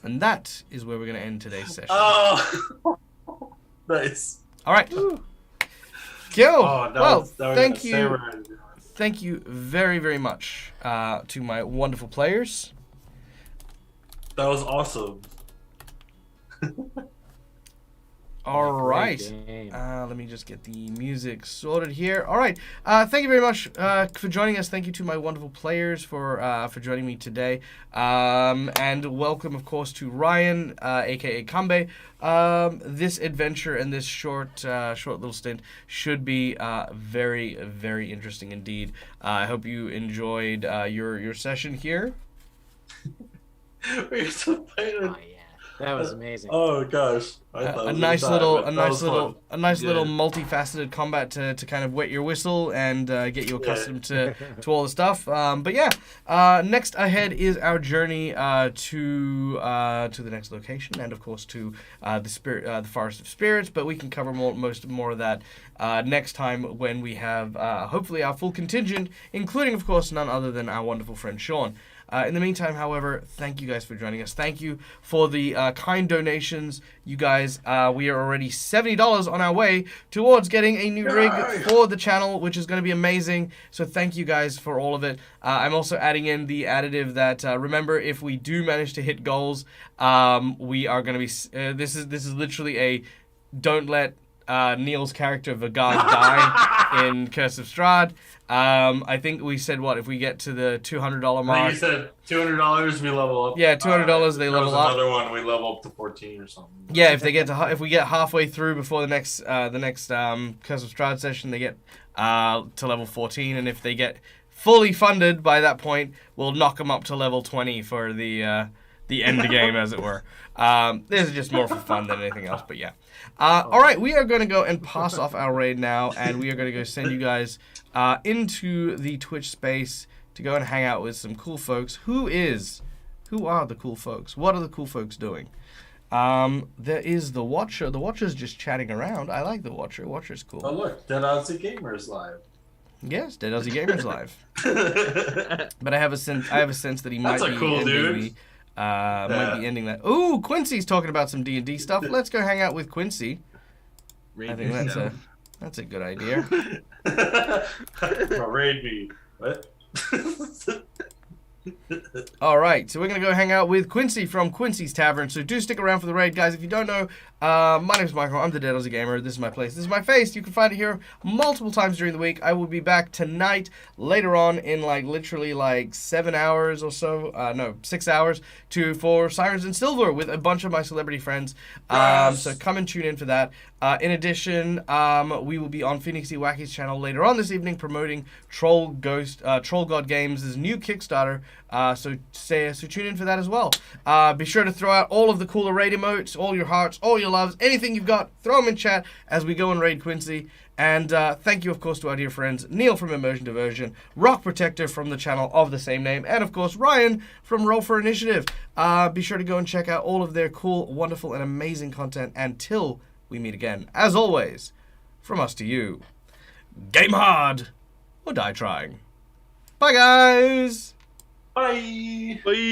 And that is where we're going to end today's session. Oh, nice. All right. Cool. Oh, Well, thank you. Thank you very, very much to my wonderful players. That was awesome. All right. Let me just get the music sorted here. All right. Thank you very much for joining us. Thank you to my wonderful players for joining me today. And welcome, of course, to Ryan, aka Kambe. This adventure and this short little stint should be very, very interesting indeed. I hope you enjoyed your session here. We're so fighting. Oh yeah, that was amazing. Oh gosh, A nice little multifaceted combat to kind of wet your whistle and get you accustomed to all the stuff. But yeah, next ahead is our journey to the next location, and of course to the Forest of Spirits. But we can cover more of that next time when we have hopefully our full contingent, including of course none other than our wonderful friend Sean. In the meantime, however, thank you guys for joining us. Thank you for the kind donations. You guys, we are already $70 on our way towards getting a new rig for the channel, which is going to be amazing. So thank you guys for all of it. I'm also adding in the additive that, remember, if we do manage to hit goals, we are going to be... this is literally a don't let Neil's character Vagard die in Curse of Strahd. I think we said if we get to the $200 mark. You said $200 we level up. Yeah, $200 they level up. Another one we level up to 14 or something. Yeah, if we get halfway through before the next Curse of Strahd session, they get to level 14, and if they get fully funded by that point, we'll knock them up to level 20 for the end game, as it were. This is just more for fun than anything else, but yeah. All right, we are going to go and pass off our raid now, and we are going to go send you guys into the Twitch space to go and hang out with some cool folks. Who are the cool folks? What are the cool folks doing? There is the Watcher. The Watcher's just chatting around. I like the Watcher. Watcher's cool. Oh look, Dead Aussie Gamers live. Yes, Dead Aussie Gamers live. But I have a sense that he might be cool dude. Might be ending that. Ooh, Quincy's talking about some D&D stuff. Let's go hang out with Quincy. I think that's a good idea. Raid me. What? All right, so we're going to go hang out with Quincy from Quincy's Tavern. So do stick around for the raid, guys. If you don't know, my name's Michael. I'm the Dead Aussie Gamer. This is my place. This is my face. You can find it here multiple times during the week. I will be back tonight, later on in literally 7 hours or so. No, 6 hours for Sirens and Silver with a bunch of my celebrity friends. So come and tune in for that. In addition, we will be on Phoenix D. Wacky's channel later on this evening promoting Troll God Games' new Kickstarter. So tune in for that as well. Be sure to throw out all of the cooler raid emotes, all your hearts, all your loves, anything you've got, throw them in chat as we go and raid Quincy. And thank you, of course, to our dear friends Neil from Immersion Diversion, Rock Protector from the channel of the same name, and, of course, Ryan from Roll for Initiative. Be sure to go and check out all of their cool, wonderful, and amazing content until we meet again. As always, from us to you, game hard or die trying. Bye, guys! Bye! Bye!